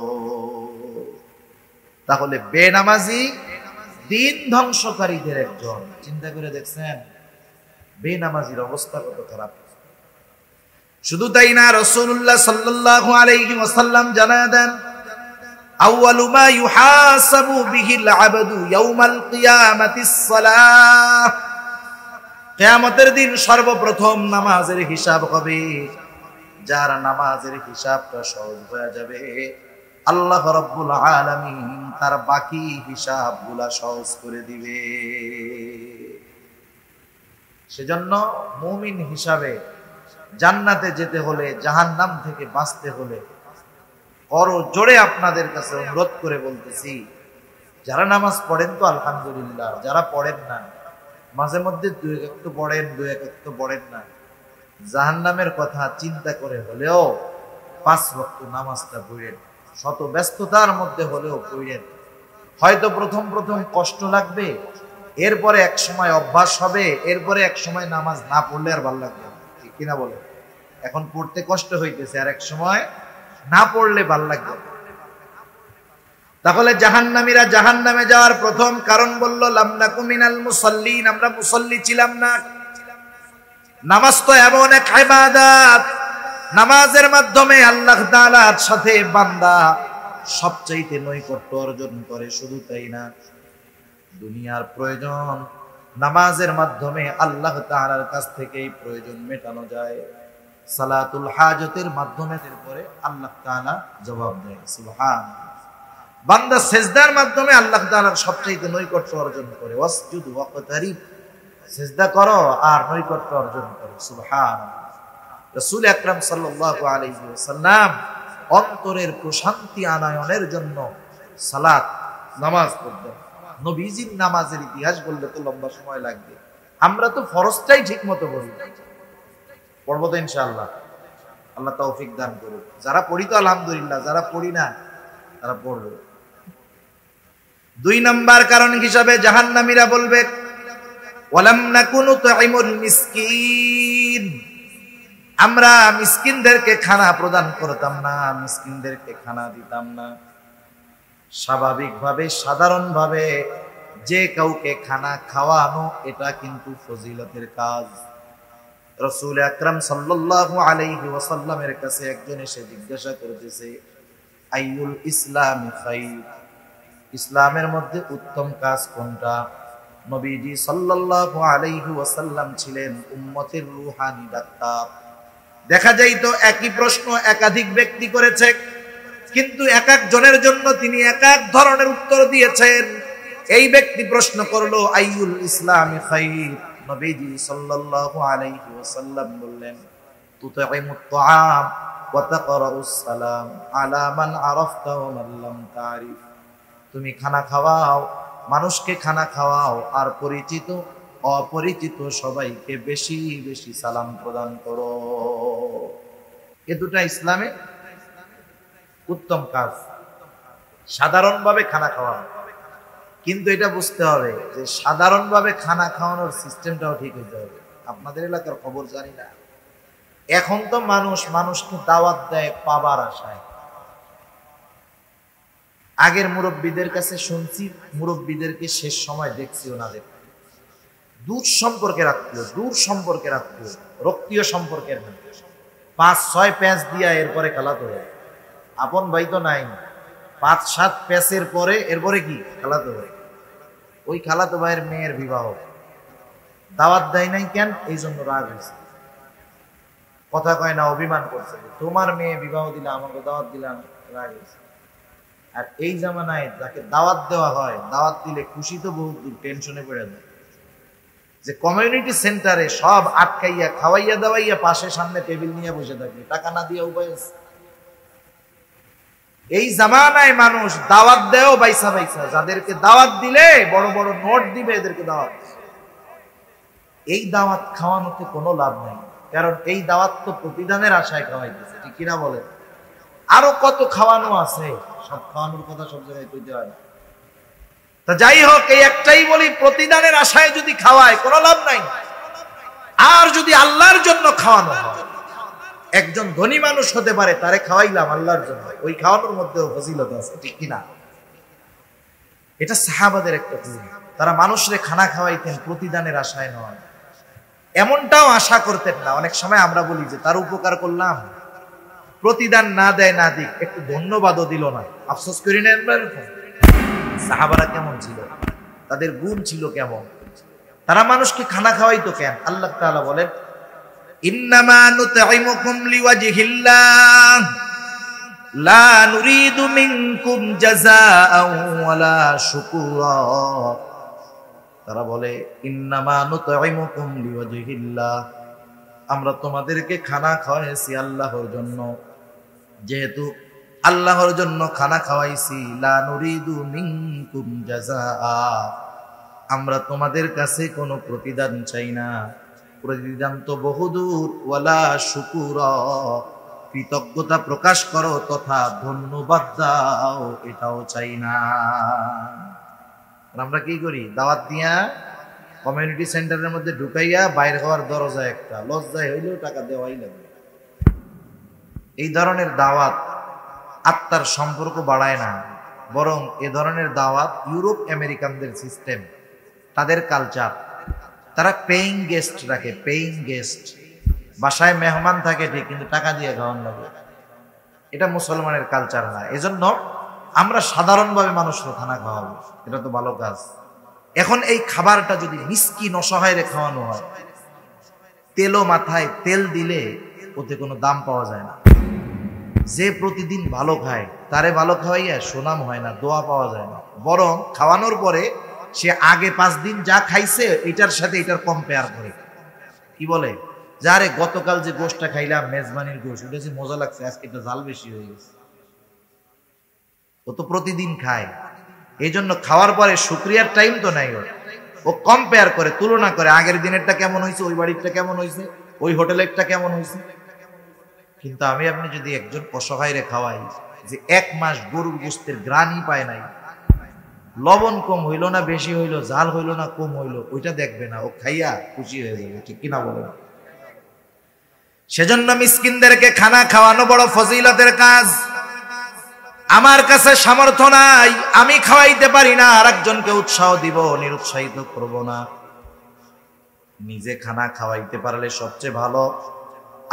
তাহলে বেনামাজি দ্বীন ধ্বংসকারীদের একজন। চিন্তা করে দেখছেন বেনামাজির অবস্থা কত খারাপ। শুধু তাই না, রাসূলুল্লাহ সাল্লাল্লাহু আলাইহি ওয়াসাল্লাম জানায় দেন, আউয়ালু মা ইউহাসাবু বিহিল আবদু ইয়াউমাল কিয়ামাতিস সালাহ, কিয়ামতের দিন সর্বপ্রথম নামাজের হিসাব হবে। যার নামাজের হিসাবটা সহজ হয়ে যাবে, আল্লাহ রাব্বুল আলামিন তার বাকি হিসাবগুলা সহজ করে দিবে। সেজন্য মুমিন হিসাবে জান্নাতে যেতে হলে, জাহান্নাম থেকে বাঁচতে হলে, বড় জোরে আপনাদের কাছে অনুরোধ করে বলতেছি, যারা নামাজ পড়েন তো আলহামদুলিল্লাহ, যারা পড়েন না, মাঝে মধ্যে 2 ওয়াক্ত পড়েন, 2 ওয়াক্ত পড়েন না, জাহান্নামের কথা চিন্তা করে হলেও 5 ওয়াক্ত নামাজটা পড়েন। শত ব্যস্ততার মধ্যে হলেও পড়েন। হয়তো প্রথম প্রথম কষ্ট লাগবে, এরপরে এক সময় অভ্যাস হবে, এরপরে এক সময় নামাজ না পড়লে আর ভালো লাগবে না, ঠিক কিনা বলে? এখন পড়তে কষ্ট হইতেছে, আর এক সময় না পড়লে ভালো লাগবে। তাহলে জাহান্নামীরা জাহান্নামে যাওয়ার প্রথম কারণ বলল লাম নাকু মিনাল মুসাল্লিন, আমরা মুসল্লি ছিলাম না। নামাজ তো এমন এক ইবাদত, নামাজের মাধ্যমে আল্লাহ তাআলার সাথে বান্দা সবচাইতে নৈকট্য অর্জন করে। শুধু তাই না, দুনিয়ার প্রয়োজন নামাজের মাধ্যমে আল্লাহ তাআলার কাছ থেকেই প্রয়োজন মেটানো যায়। সালাতুল হাজতের মাধ্যমে এরপরে আল্লাহ তাআলা জবাব দেয়। সুবহানাল্লাহ। বান্দা সিজদার মাধ্যমে আল্লাহ তাআলার সবচাইতে নৈকট্য অর্জন করে। ওয়াসজুদ ওয়াকতারিব, সিজদা করো আর নৈকট্য অর্জন করো। সুবহানাল্লাহ। রাসূল আকরাম সাল্লাল্লাহু আলাইহি ওয়াসাল্লাম অন্তরের প্রশান্তি আনয়নের জন্য সালাত নামাজ পড়তেন। নবীজির নামাজের ইতিহাস বললে তো লম্বা সময় লাগবে, আমরা তো ফরজটাই ঠিক মতো পড়ি না। পড়বো তো ইনশাআল্লাহ, আল্লাহ তৌফিক দান করুন। যারা পড়ি তো আলহামদুলিল্লাহ, যারা পড়ি না তারা পড়বে। 2 নাম্বার কারণ হিসাবে জাহান্নামীরা বলবে ওয়ালাম নাকুনু তুইমুল মিসকিন, আমরা মিসকিনদেরকে খানা প্রদান করতাম না, মিসকিনদেরকে খানা দিতাম না। স্বাভাবিকভাবে সাধারণভাবে যে কাউকে খানা খাওয়ানো এটা কিন্তু ফজিলতের কাজ। রাসূল আকরাম সাল্লাল্লাহু আলাইহি ওয়াসাল্লামের কাছে একজন এসে জিজ্ঞাসা করতেছে আইয়ুল ইসলামি খায়র, ইসলামের মধ্যে উত্তম কাজ কোনটা? নবীজি সাল্লাল্লাহু আলাইহি ওয়াসাল্লাম ছিলেন উম্মতের রূহানি ডাক্তার। দেখা যায় তো একই প্রশ্ন একাধিক ব্যক্তি করেছে, কিন্তু এক এক জনের জন্য তিনি এক এক ধরনের উত্তর দিয়েছেন। এই ব্যক্তি প্রশ্ন করলো আইয়ুল ইসলামি খায়র, নবীজি সাল্লাল্লাহু আলাইহি ওয়াসাল্লাম বললেন তুতঈমুত তাআম ওয়া তাকরাউস সালাম আলা মান আরাফতা ওয়া মান লাম তারিফ, তুমি খানা খাওয়াও, মানুষকে খানা খাওয়াও, আর পরিচিত অপরিচিত সবাইকে বেশি বেশি সালাম প্রদান করো। এ দুটা ইসলামে উত্তম কাজ, সাধারণভাবে খানা খাওয়ানো। কিন্তু এটা বুঝতে হবে যে সাধারণভাবে খানা খাওয়ানোর সিস্টেমটাও ঠিক হইতে হবে। আপনাদের এলাকার খবর জানি না, এখন তো মানুষকে দাওয়াত দেয় পাবার আশায়। আগের মুরব্বীদের কাছে শুনছি, মুরব্বীদেরকে শেষ সময় দেখছিও না, দেখছি দূর সম্পর্কের আত্মীয়, দূর সম্পর্কের আত্মীয়, রক্তীয় সম্পর্কের না, 5-6 প্যাঁচ দিয়া এরপরে খালাতো ভাই। আপন ভাই তো নাই, 5-7 প্যাঁচের পরে এরপরে কি খালাতো ভাই। ওই খালাতো ভাইয়ের মেয়ের বিবাহ, দাওয়াত দেয় নাই কেন? এই জন্য রাগ হয়েছে, কথা কয় না, অভিমান করছে। তোমার মেয়ে বিবাহ দিলে আমাকে দাওয়াত দিলাম, রাগ হয়েছে। আর এই জামানায় যাকে দাওয়াত দেওয়া হয়, দাওয়াত দিলে খুশি তো বহুত দূর, টেনশনে পড়ে যায়। যে কমিউনিটি সেন্টারে সব আটকাইয়া খাওয়াইয়া দাওয়াইয়া পাশে সামনে টেবিল নিয়ে বসে থাকে, টাকা না দিয়ে উপায় আছে। এই জামানায় মানুষ দাওয়াত দেও বাইসা বাইসা, যাদেরকে দাওয়াত দিলে বড় বড় নোট দিবে এদেরকে দাওয়াত। এই দাওয়াত খাওয়ানোতে কোনো লাভ নেই, কারণ এই দাওয়াত তো প্রতিদানের আশায় খাওয়াইতেছে, ঠিক কিনা বলে? আরো কত খাওয়ানো আছে, সব খাওয়ানোর কথা সব জায়গায় কইতে হয় না। তা যাই হোক, এই একটাই বলি, প্রতিদানের আশায় যদি খাওয়ায় কোনো লাভ নাই। আর যদি আল্লাহর জন্য খাওয়ানো হয়, একজন ধনী মানুষ হতে পারে, তারে খাওয়াইলাম আল্লাহর জন্য, ওই খাওয়ানোর মধ্যেও ফজিলত আছে, ঠিক কিনা? এটা সাহাবাদের একটা গুণ, তারা মানুষরে খানা খাওয়াইতেন প্রতিদানের আশায় নয়, এমনটাও আশা করতেন না। অনেক সময় আমরা বলি যে তার উপকার করলাম, প্রতিদান না দেয় না দিক, একটু ধন্যবাদও দিল না, আফসোস করি না। সাহাবারা কেমন ছিল, তাদের গুণ ছিল কেমন, তারা মানুষকে খানা খাওয়াইতো কেন? আল্লাহ তাআলা বলেন ইন্নামা নুতঈমুকুম লিওয়াজহিল্লাহ লা নুরিদু মিনকুম জাযাআন ওয়ালা শুকুরা। তারা বলে ইন্নামা নুতঈমুকুম লিওয়াজহিল্লাহ, আমরা তোমাদেরকে খানা খাওয়াইছি আল্লাহর জন্য, যেহেতু আল্লাহর জন্য খানা খাওয়াইছি, লা নুরিদু মিনকুম জাযাআ, আমরা তোমাদের কাছে কোনো প্রতিদান চাই না। প্রতিদান তো বহুদূর, ওয়ালা শুকুরা, কৃতজ্ঞতা প্রকাশ করো তথা ধন্যবাদ দাও, এটাও চাই না। আমরা কি করি? দাওয়াত দিয়া কমিউনিটি সেন্টারের মধ্যে ঢুকাইয়া বাইরে হওয়ার দরজা একটা, লজ্জায় হইলেও টাকা দেওয়াই লাগবে। এই ধরনের দাওয়াত আত্মার সম্পর্ক বাড়ায় না, বরং এ ধরনের দাওয়াত ইউরোপ আমেরিকানদের সিস্টেম, তাদের কালচার। তারা পেইং গেস্ট রাখে, পেইং গেস্ট। বাসায় মেহমান থাকে ঠিক, কিন্তু টাকা দিয়ে খাওয়ান লাগে। এটা মুসলমানের কালচার না। এজন্য আমরা সাধারণভাবে মানুষকে খানা খাওয়াবো, এটা তো ভালো কাজ। এখন এই খাবারটা যদি মিসকিন অসহায়রে খাওয়ানো হয়, তেলও মাথায় তেল দিলে ওতে কোনো দাম পাওয়া যায় না। যে প্রতিদিন ভালো খায় তারে ভালো খাওয়াইয়া সুনাম হয় না, দোয়া পাওয়া যায় না। বরং খাওয়ানোর পরে সে আগে 5 দিন যা খাইছে এটার সাথে এটার কম্পেয়ার করে, কি বলে, যারে গতকাল যে গোশটা খাইলাম মেজবানির গোশ, ওটা যে মজা লাগছে, আজকে এটা জাল বেশি হয়ে গেছে। ও তো প্রতিদিন খায়, এই জন্য খাওয়ার পরে শুকরিয়ার টাইম তো নাই। ও কম্পেয়ার করে, তুলনা করে, আগের দিনেরটা কেমন হয়েছে, ওই বাড়িরটা কেমন হয়েছে, ওই হোটেলেরটা কেমন হয়েছে। কিন্তু আমি আপনি যদি একজন অসহায়রে খাওয়াই যে 1 মাস গরুর গোশতের গ্রানই পায় নাই, লবণ কম হইল না বেশি হইল, জাল হইল না কম হইল, ওইটা দেখবে না, ও খাইয়া খুশি হয়ে যাবে, ঠিক কিনা বলেন? সেজন্য মিসকিনদেরকে খানা খাওয়ানো বড় ফজিলতের কাজ। আমার কাছে সামর্থ্য নাই, আমি খাওয়াইতে পারি না, আরেকজনকে উৎসাহ দিব, নিরুৎসাহিত করব না। নিজে খানা খাওয়াইতে পারলে সবচেয়ে ভালো।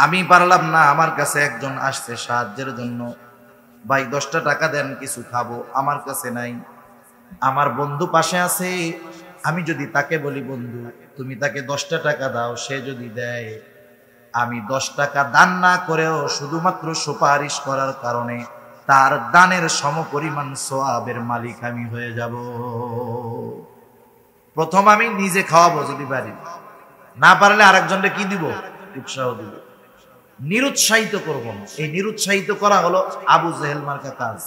আমি পারলাম না, আমার কাছে একজন আসছে সাহায্যের জন্য, ভাই 10টা টাকা দেন কিছু খাবো, আমার কাছে নাই। আমার বন্ধু পাশে আছে, আমি যদি তাকে বলি বন্ধু তুমি তাকে 10টা টাকা দাও, সে যদি দেয়, আমি 10 টাকা দান না করেও শুধুমাত্র সুপারিশ করার কারণে তার দানের সমপরিমাণ সওয়াবের মালিক আমি হয়ে যাব। প্রথম আমি নিজে খাওয়াবো যদি পারি, না পারলে আরেকজনকে কি দিব? উৎসাহ দিব, নিরুৎসাহিত করব না। এই নিরুৎসাহিত করা হলো আবু জেহেল মার্কা কাজ।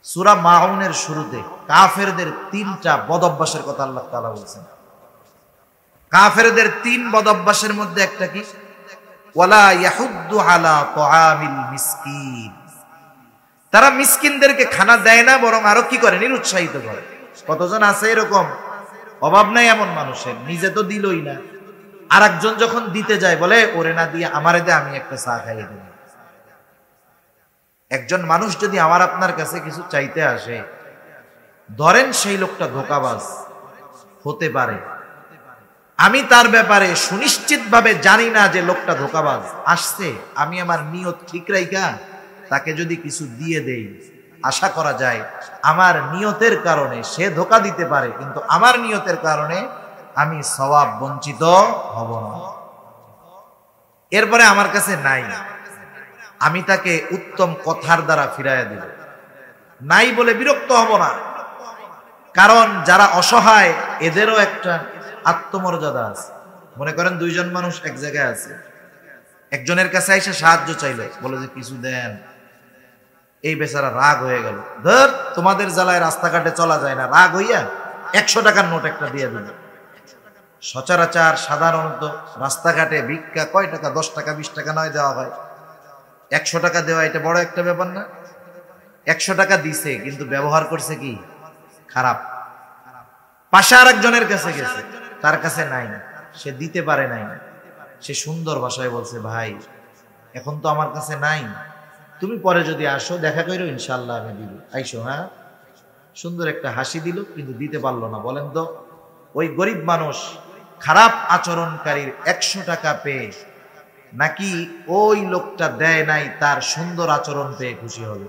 সূরা মাউনের শুরুতে কাফেরদের 3টা বদঅভ্যাসের কথা আল্লাহ তাআলা বলেছেন। কাফেরদের 3 বদঅভ্যাসের মধ্যে একটা কি? ওয়ালা ইয়াহুদ্দু আলা তুআমিল মিসকিন। তারা মিসকিনদেরকে খানা দেয় না, বরং আরো কি করে? নিরুৎসাহিত করে। কতজন আছে এরকম? অভাব নাই এমন মানুষের, নিজে তো দিলই না, আরেকজন যখন দিতে যায় বলে ওরে না দিয়ে আমারে দে, আমি একটা চা খাইয়ে দেব। একজন মানুষ যদি আমার আপনার কাছে কিছু চাইতে আসে, ধরেন সেই লোকটা ধোঁকাবাজ হতে পারে, আমি তার ব্যাপারে সুনিশ্চিতভাবে জানি না যে লোকটা ধোঁকাবাজ আসছে, আমি আমার নিয়ত ঠিক রাইখা তাকে যদি কিছু দিয়ে দেই, আশা করা যায় আমার নিয়তের কারণে সে ধোঁকা দিতে পারে, কিন্তু আমার নিয়তের কারণে আমি সওয়াব বঞ্চিত হব না। এরপরে আমার কাছে নাই, আমি তাকে উত্তম কথার দ্বারা ফিরাইয়া দিব, নাই বলে বিরক্ত হব না। কারণ যারা অসহায় এদেরও একটা আত্মমর্যাদা আছে। মনে করেন 2 জন মানুষ এক জায়গায় আছে, একজনের কাছে এসে সাহায্য চাইলে, বলে যে কিছু দেন, এই বেচারা রাগ হয়ে গেল, ধর তোমাদের জ্বালায় রাস্তাঘাটে চলা যায় না, রাগ হইয়া 100 টাকার নোট একটা দিয়ে দিল। সচরাচর সাধারণত রাস্তাঘাটে ভিক্ষা কয় টাকা? 10 টাকা 20 টাকা নয় দেওয়া হয়। 100 টাকা দেওয়া এটা বড় একটা ব্যাপার না? 100 টাকা দিছে, কিন্তু ব্যবহার করছে কি? খারাপ। পাশে আরেকজনের কাছে গেছে, তার কাছে নাই, সে দিতে পারে নাই, সে সুন্দর ভাষায় বলছে ভাই এখন তো আমার কাছে নাই, তুমি পরে যদি আসো দেখা করো ইনশাল্লাহ আমি দিব, আইসো। হ্যাঁ, সুন্দর একটা হাসি দিল, কিন্তু দিতে পারলো না। বলেন তো ওই গরিব মানুষ খারাপ আচরণকারীর 100 টাকা পেয়ে নাকি ওই লোকটা দেয় নাই তার সুন্দর আচরণ পেয়ে খুশি হবে?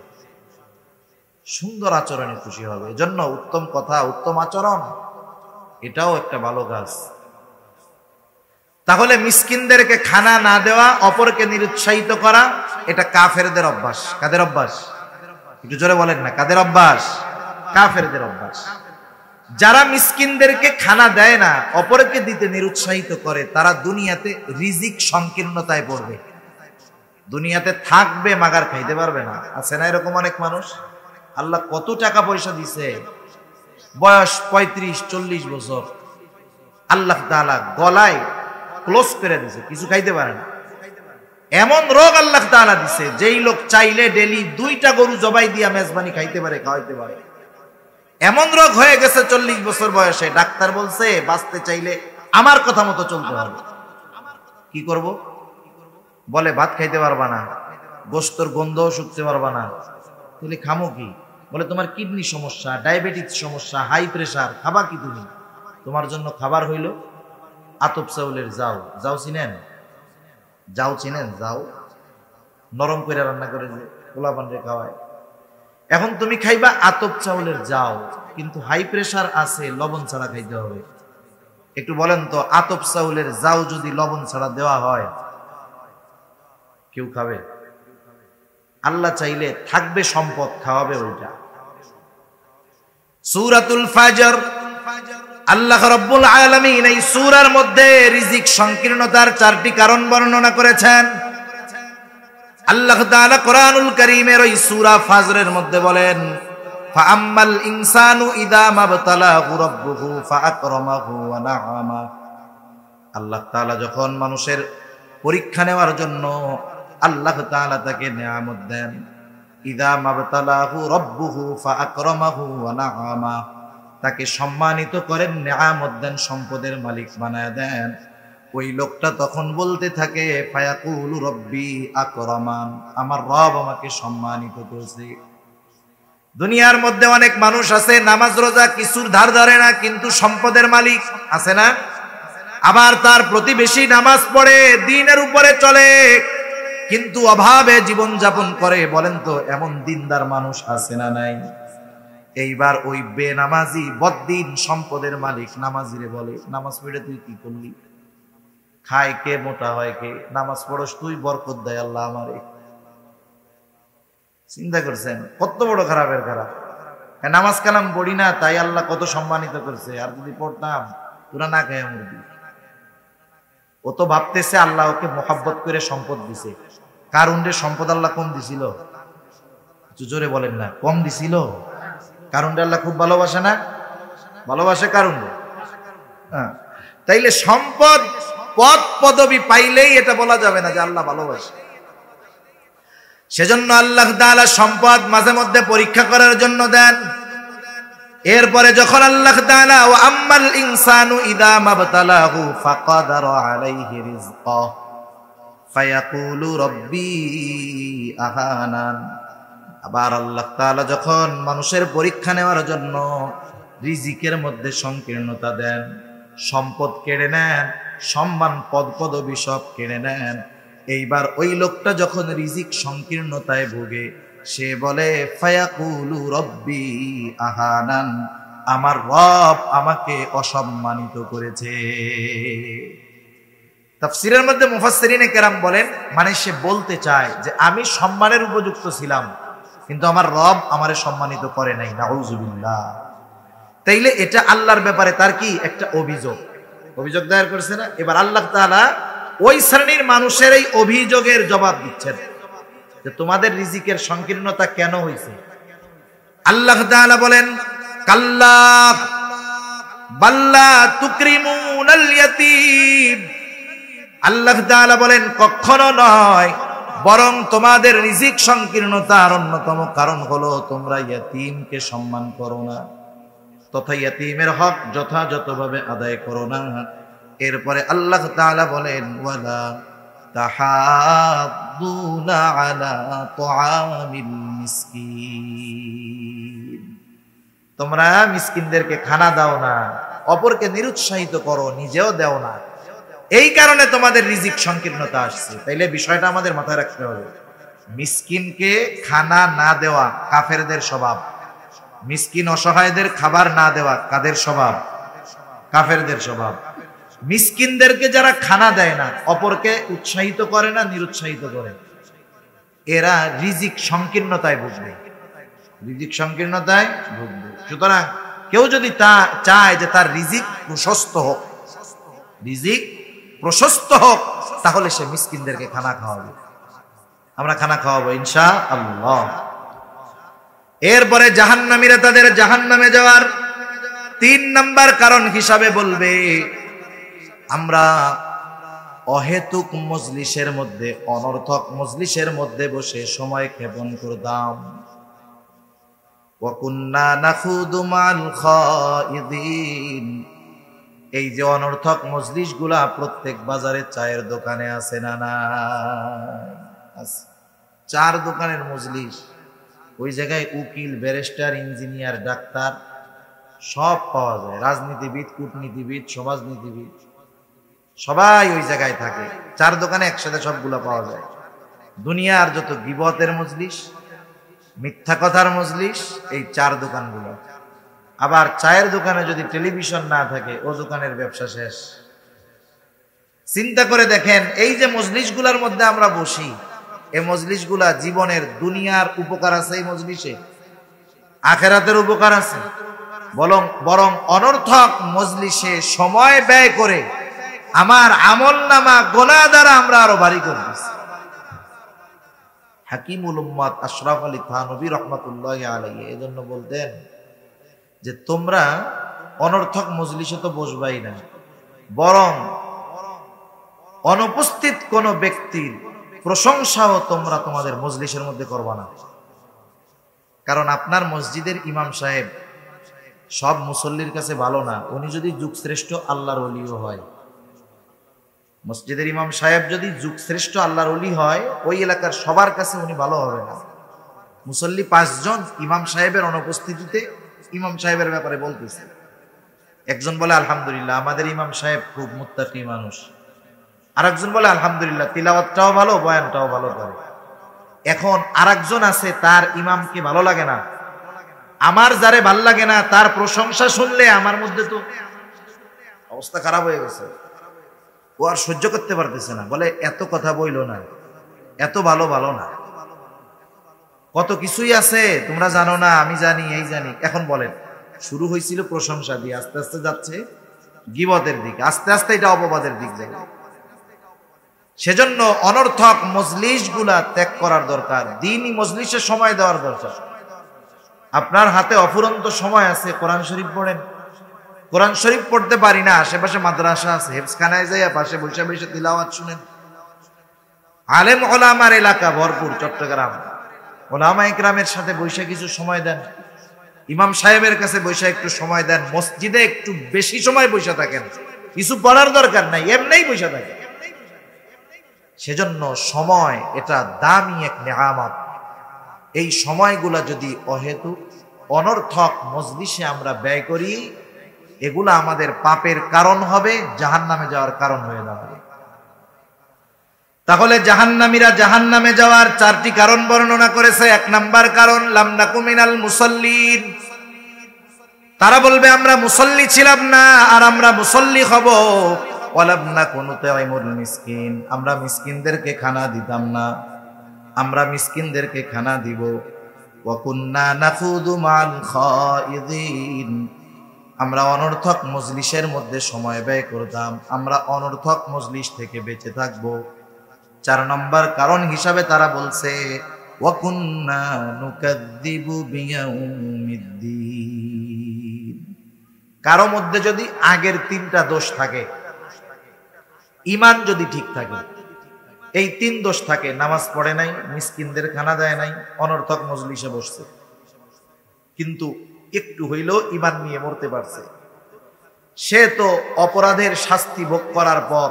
সুন্দর আচরণে খুশি হবে। এজন্য উত্তম কথা, উত্তম আচরণ এটাও একটা ভালো কাজ। তাহলে মিসকিনদেরকে খানা না দেওয়া, অপরকে নিরুৎসাহিত করা, এটা কাফেরদের অভ্যাস। কাদের অভ্যাস? একটু জোরে বলেন না, কাদের অভ্যাস? কাফেরদের অভ্যাস। যারা মিসকিনদেরকে খানা দেয় না, অপরকে দিতে নিরুৎসাহিত করে, তারা দুনিয়াতে রিজিক সংকীর্ণতায় পড়বে, দুনিয়াতে থাকবে মাগার খাইতে পারবে না। আছে না এরকম অনেক মানুষ? আল্লাহ কত টাকা পয়সা দিছে, বয়স 35-40 বছর, আল্লাহ তাআলা গলায় ক্লোজ করে দিছে, কিছু খাইতে পারে না। এমন রোগ আল্লাহ তাআলা দিছে, যেই লোক চাইলে ডেলি 2টা গরু জবাই দিয়া মেজবানি খাইতে পারে, খাওয়াইতে পারে। এমন রোগ হয়ে গেছে 40 বছর বয়সে, ডাক্তার বলছে বাঁচতে চাইলে আমার কথা মতো চলতে হবে। কি করব? বলে ভাত খাইতে পারবা না, গোশতর গন্ধও শুকতে পারবা না। তাহলে খামো কি? বলে তোমার কিডনি সমস্যা, ডায়াবেটিস সমস্যা, হাই প্রেসার, খাবা কি তুমি? তোমার জন্য খাবার হইল আতপ চাউলের জাউ। জাউ চিনেন? জাউ চিনেন? জাউ নরম করে রান্না করে যে পোলা পান্ডে খাওয়ায়। এখন তুমি খাইবা আতপ চাউলের জাউ, কিন্তু হাই প্রেসার আছে, লবণ ছাড়া খাইতে হবে। একটু বলেন তো, আতপ চাউলের জাউ যদি লবণ ছাড়া দেওয়া হয় কেউ খাবে? আল্লাহ চাইলে থাকবে সম্পদ, খাওয়াবে ওইটা। সূরাতুল ফাজর, আল্লাহ রাব্বুল আলামিন এই সূরার মধ্যে রিজিক সংকীর্ণতার 4টি কারণ বর্ণনা করেছেন। আল্লাহ তাআলা কোরআনুল কারীমের ওই সূরা ফাজরের মধ্যে বলেন, ফাআম্মাল ইনসানু ইযা মাবতালাহু রাব্বুহু ফাআকরামাহু ওয়া না'আমা। আল্লাহ তাআলা যখন মানুষের পরীক্ষা নেওয়ার জন্য আল্লাহ তাআলা তাকে নিয়ামত দেন, ইযা মাবতালাহু রাব্বুহু ফাআকরামাহু ওয়া না'আমা, তাকে সম্মানিত করেন, নিয়ামত দেন, সম্পদের মালিক বানায় দেন। ওই লোকটা তখন বলতে থাকে, ফায়াকুলু রব্বি আকরামান, আমার রব আমাকে সম্মানিত করেছে। দুনিয়ার মধ্যে অনেক মানুষ আছে নামাজ রোজা কিছুর ধার ধারে না, কিন্তু সম্পদের মালিক আছে না? আবার তার প্রতিবেশী নামাজ পড়ে, দ্বীনের উপরে চলে, কিন্তু অভাবে জীবন যাপন করে। বলেন তো এমন দিনদার মানুষ আছে না নাই? এইবার ওই বেনামাজি বদ্দিন সম্পদের মালিক নামাজিরে বলে, নামাজ পড়ে তুই কি করলি? খায় কে, মোটা হয় কে? নামাজ পড়স তুই, বরকত দেয় আল্লাহ আমারে। চিন্তা করছেন কত বড় খারাপের খারাপ। নামাজ কালাম পড়ি না, তাই আল্লাহ কত সম্মানিত করছে। আর যদি পড়তাম তোরা না খায় মুরগি। ও তো ভাবতেছে আল্লাহ ওকে মোহাব্বত করে সম্পদ দিছে। কারুনের সম্পদ আল্লাহ কম দিছিল? একটু জোরে বলেন না, কম দিছিল? কারুনটা আল্লাহ খুব ভালোবাসে না? ভালোবাসে কারুন। হ্যাঁ, তাইলে সম্পদ পদ পদবি পাইলেই এটা বলা যাবে না যে আল্লাহ ভালোবাসে। সেজন্য আল্লাহ তাআলা সম্পদ মাঝে মধ্যে পরীক্ষা করার জন্য দেন। এরপরে যখন আল্লাহ তাআলা ওয়া আম্মাল ইনসানু ইযা মাবতালাহু ফাকাদারা আলাইহি রিজকাহ ফায়াকুলু রব্বি আহানান, আবার আল্লাহ তাআলা যখন মানুষের পরীক্ষা নেওয়ার জন্য রিজিকের মধ্যে সংকীর্ণতা দেন, সম্পদ কেড়ে নেন, সম্মান পদ পদবি সব কেড়ে নেন, এইবার ওই লোকটা যখন রিজিক সংকীর্ণতায় ভোগে, সে বলে ফায়াকুলু রব্বি আহানান, আমার রব আমাকে অসম্মানিত করেছে। তাফসীরের মধ্যে মুফাসসিরিনে কেরাম বলেন, মানে সে বলতে চায় যে আমি সম্মানের উপযুক্ত ছিলাম, কিন্তু আমার রব আমারে সম্মানিত করে নাই। নাউযুবিল্লাহ। তাইলে এটা আল্লাহর ব্যাপারে তার কি একটা অভিযোগ দায়ের করেছে না? এবার আল্লাহ তাআলা ওই শ্রেণীর মানুষের এই অভিযোগের জবাব দিচ্ছেন যে তোমাদের রিজিকের সংকীর্ণতা কেন হয়েছে। আল্লাহ তাআলা বলেন, কাল্লা বাল্লা তুকরিমুনাল ইয়াতীম। আল্লাহ তাআলা বলেন কখনো নয়, বরং তোমাদের রিজিক সংকীর্ণতার অন্যতম কারণ হলো তোমরা ইয়াতীমকে সম্মান করো না, তথা ইয়াতীমের হক যথাযথভাবে আদায় করো না। এরপরে আল্লাহ তাআলা বলেন, ওয়ালা তাহাদ্দুনা আলা তুআমিল মিসকিন, তোমরা মিসকিনদেরকে খানা দাও না, অপরকে নিরুৎসাহিত করো, নিজেও দাও না। এই কারণে তোমাদের রিজিক সংকীর্ণতা আসছে। তাইলে বিষয়টা আমাদের মাথায় রাখতে হবে, মিসকিনকে খানা না দেওয়া কাফেরদের স্বভাব, মিসকিন অসহায়দের খাবার না দেওয়া কাদের স্বভাব? কাফেরদের স্বভাব। মিসকিনদেরকে যারা খানা দেয় না, অপরকে উৎসাহিত করে না, নিরুৎসাহিত করে, এরা রিজিক সংকীর্ণতায় ভুগবে, রিজিক সংকীর্ণতায় ভুগবে। সুতরাং কেউ যদি চায় যে তার রিজিক প্রশস্ত হোক, রিজিক প্রশস্ত হোক, তাহলে সে মিসকিনদেরকে খানা খাওয়াবে। আমরা খানা খাওয়াবো ইনশাআল্লাহ। এরপরে জাহান্নামীরা তাদের জাহান্নামে যাওয়ার 3 নাম্বার কারণ হিসাবে বলবে, আমরা অহেতুক মজলিসের মধ্যে, অনর্থক মজলিসের মধ্যে বসে সময় ক্ষেপণ করতাম। ওয়া কুন্না নাখুদু মাল খাইদিন। এই যে অনর্থক মজলিসগুলা প্রত্যেক বাজারে চায়ের দোকানে আছে না না? চার দোকানের মজলিস, ওই জায়গায় উকিল, ব্যারিস্টার, ইঞ্জিনিয়ার, ডাক্তার সব পাওয়া যায়, রাজনীতিবিদ, কূটনীতিবিদ, সমাজনীতিবিদ সবাই ওই জায়গায় থাকে। চার দোকানে একসাথে সবগুলো পাওয়া যায়। দুনিয়ার যত গীবতের মজলিস, মিথ্যা কথার মজলিস, এই চার দোকানগুলো। আবার চায়ের দোকানে যদি টেলিভিশন না থাকে, ও দোকানের ব্যবসা শেষ। চিন্তা করে দেখেন, এই যে মজলিসগুলোর মধ্যে আমরা বসি, এই মজলিসগুলা জীবনের দুনিয়ার উপকার আছে এই মজলিসে, আখেরাতের উপকার আছে। বরং অনর্থক মজলিসে সময় ব্যয় করে আমার আমলনামা গুনাহ দ্বারা আমরা আরো ভারী করে দিচ্ছি। হাকিমুল উম্মাত আশরাফ আলী থানভী রাহমাতুল্লাহি আলাইহি এজন্য বলতেন যে তোমরা অনর্থক মজলিসে তো বসবাই না, বরং অনুপস্থিত কোন ব্যক্তির প্রশংসাও তোমরা তোমাদের মজলিসের মধ্যে করবা না। কারণ আপনার মসজিদের ইমাম সাহেব সব মুসল্লির কাছে ভালো না। উনি যদি যুগশ্রেষ্ঠ আল্লাহর ওলিও হয়, মসজিদের ইমাম সাহেব যদি যুগশ্রেষ্ঠ আল্লাহর ওলি হয়, ওই এলাকার সবার কাছে উনি ভালো হবে না। মুসল্লি 5 জন ইমাম সাহেবের অনুপস্থিতিতে ইমাম সাহেবের ব্যাপারে বলতেছে। একজন বলে আলহামদুলিল্লাহ, আমাদের ইমাম সাহেব খুব মুত্তাকি মানুষ। আরেকজন বলে আলহামদুলিল্লাহ, তিলাওয়াতটাও ভালো, বয়ানটাও ভালো করে। এখন আরেকজন আছে, তার ইমামকে ভালো লাগে না। আমার যারে ভাল লাগে না, তার প্রশংসা শুনলে আমার মধ্যে তো অবস্থা খারাপ হয়ে গেছে। ও আর সহ্য করতে পারতেছে না, বলে এত কথা বইল না, এত ভালো ভালো না, কত কিছুই আছে তোমরা জানো না, আমি জানি, এই জানি। এখন বলেন, শুরু হয়েছিল প্রশংসা দিয়ে, আস্তে আস্তে যাচ্ছে গীবতের দিকে, আস্তে আস্তে এটা অপবাদের দিক যাবে। সেজন্য অনর্থক মজলিসগুলা ত্যাগ করার দরকার, দ্বীনি মজলিসে সময় দেওয়ার দরকার। আপনার হাতে অফুরন্ত সময় আছে, কোরআন শরীফ পড়েন। কোরআন শরীফ পড়তে পারি না, আশেপাশে মাদ্রাসা আছে, হেফজখানায় যাইয়া পাশে বসে বসে তিলাওয়াত শুনেন। আলেম ওলামার এলাকা ভরপুর চট্টগ্রাম, ওলামা ইকরামের সাথে বসে কিছু সময় দেন, ইমাম সাহেবের কাছে বসে একটু সময় দেন, মসজিদে একটু বেশি সময় বসে থাকেন, কিছু পড়ার দরকার নাই, এমনিই বসে থাকেন। সেজন্য সময় এটা দামি এক নেয়ামত। এই সময়গুলা যদি অহেতুক অনর্থক মজলিসে আমরা ব্যয় করি, এগুলা আমাদের পাপের কারণ হবে, জাহান্নামে যাওয়ার কারণ হয়ে দাঁড়াবে। তাহলে জাহান্নামীরা জাহান্নামে যাওয়ার 4টি কারণ বর্ণনা করেছে। 1 নাম্বার কারণ, লাম নাকু মিনাল মুসাল্লিন। তারা বলবে আমরা মুসল্লি ছিলাম না, আর আমরা মুসল্লি হব। ওয়ালাম নাকু নুতাইমুল মিসকিন, আমরা মিসকিনদেরকে খানা দিতাম না, আমরা মিসকিনদেরকে খানা দিব। ওয়া কুন্না নাখুদু মাল খাইদিন, আমরা অনর্থক মজলিসের মধ্যে সময় ব্যয় করতাম, আমরা অনর্থক মজলিস থেকে বেঁচে থাকব। 4 নম্বর কারণ হিসাবে তারা বলছে ওয়া কুন্না নুকাযযিবু বিয়াউমিদ্দিন। কারো মধ্যে যদি আগের 3টা দোষ থাকে, ঈমান যদি ঠিক থাকে, এই 3 দোষ থাকে, নামাজ পড়ে নাই, মিসকিনদের খানা দেয় নাই, অনর্থক মজলিসে বসছে, কিন্তু একটু হইলেও ঈমান নিয়ে মরতে পারছে, সে তো অপরাধের শাস্তি ভোগ করার পর